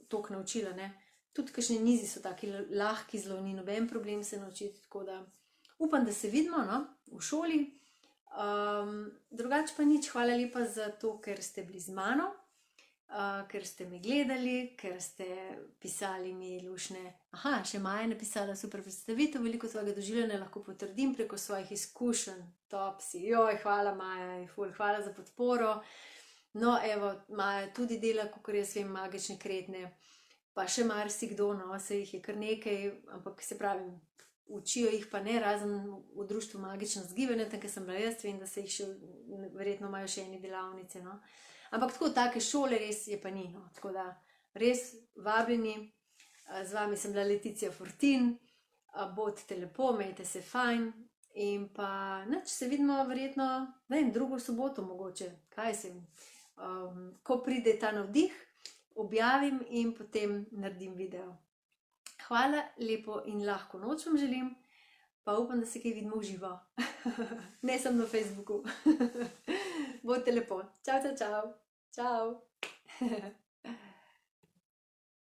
toliko naučili, ne. Tudi kakšni nizi so taki lahki, zelo ni noben problem se naučiti, tako da upam, da se vidimo, no, v šoli. Drugače pa nič, hvala lepa za to, ker ste bili z mano, ker ste me gledali, ker ste pisali mi lušne. Aha, še Maja je napisala super predstavitev, veliko svojega doživljanja lahko potrdim preko svojih izkušenj. Top si, joj, hvala Maja, ful, hvala za podporo. No, evo, Maja tudi dela, kakor jaz vem, magične kretnje, pa še marsikdo, no, se jih je kar nekaj, ampak se pravi, učijo jih pa ne, razen v društvu magično zgibanje, tam, ker sem bila jaz, vem, da se jih še, verjetno imajo še ene delavnice, no. Ampak tako, take šole res je pa ni, no, tako da res vabljeni, z vami sem bila Leticia Fortin, bodite lepo, imejte se fajn in pa nič, se vidimo verjetno, ne vem, drugo soboto mogoče, kaj se vem, ko pride ta navdih, objavim in potem naredim video. Hvala, lepo in lahko noč vam želim, pa upam, da se kaj vidimo v živo. Ne samo na Facebooku. Bodite lepo. Čau, čau, čau. Čau.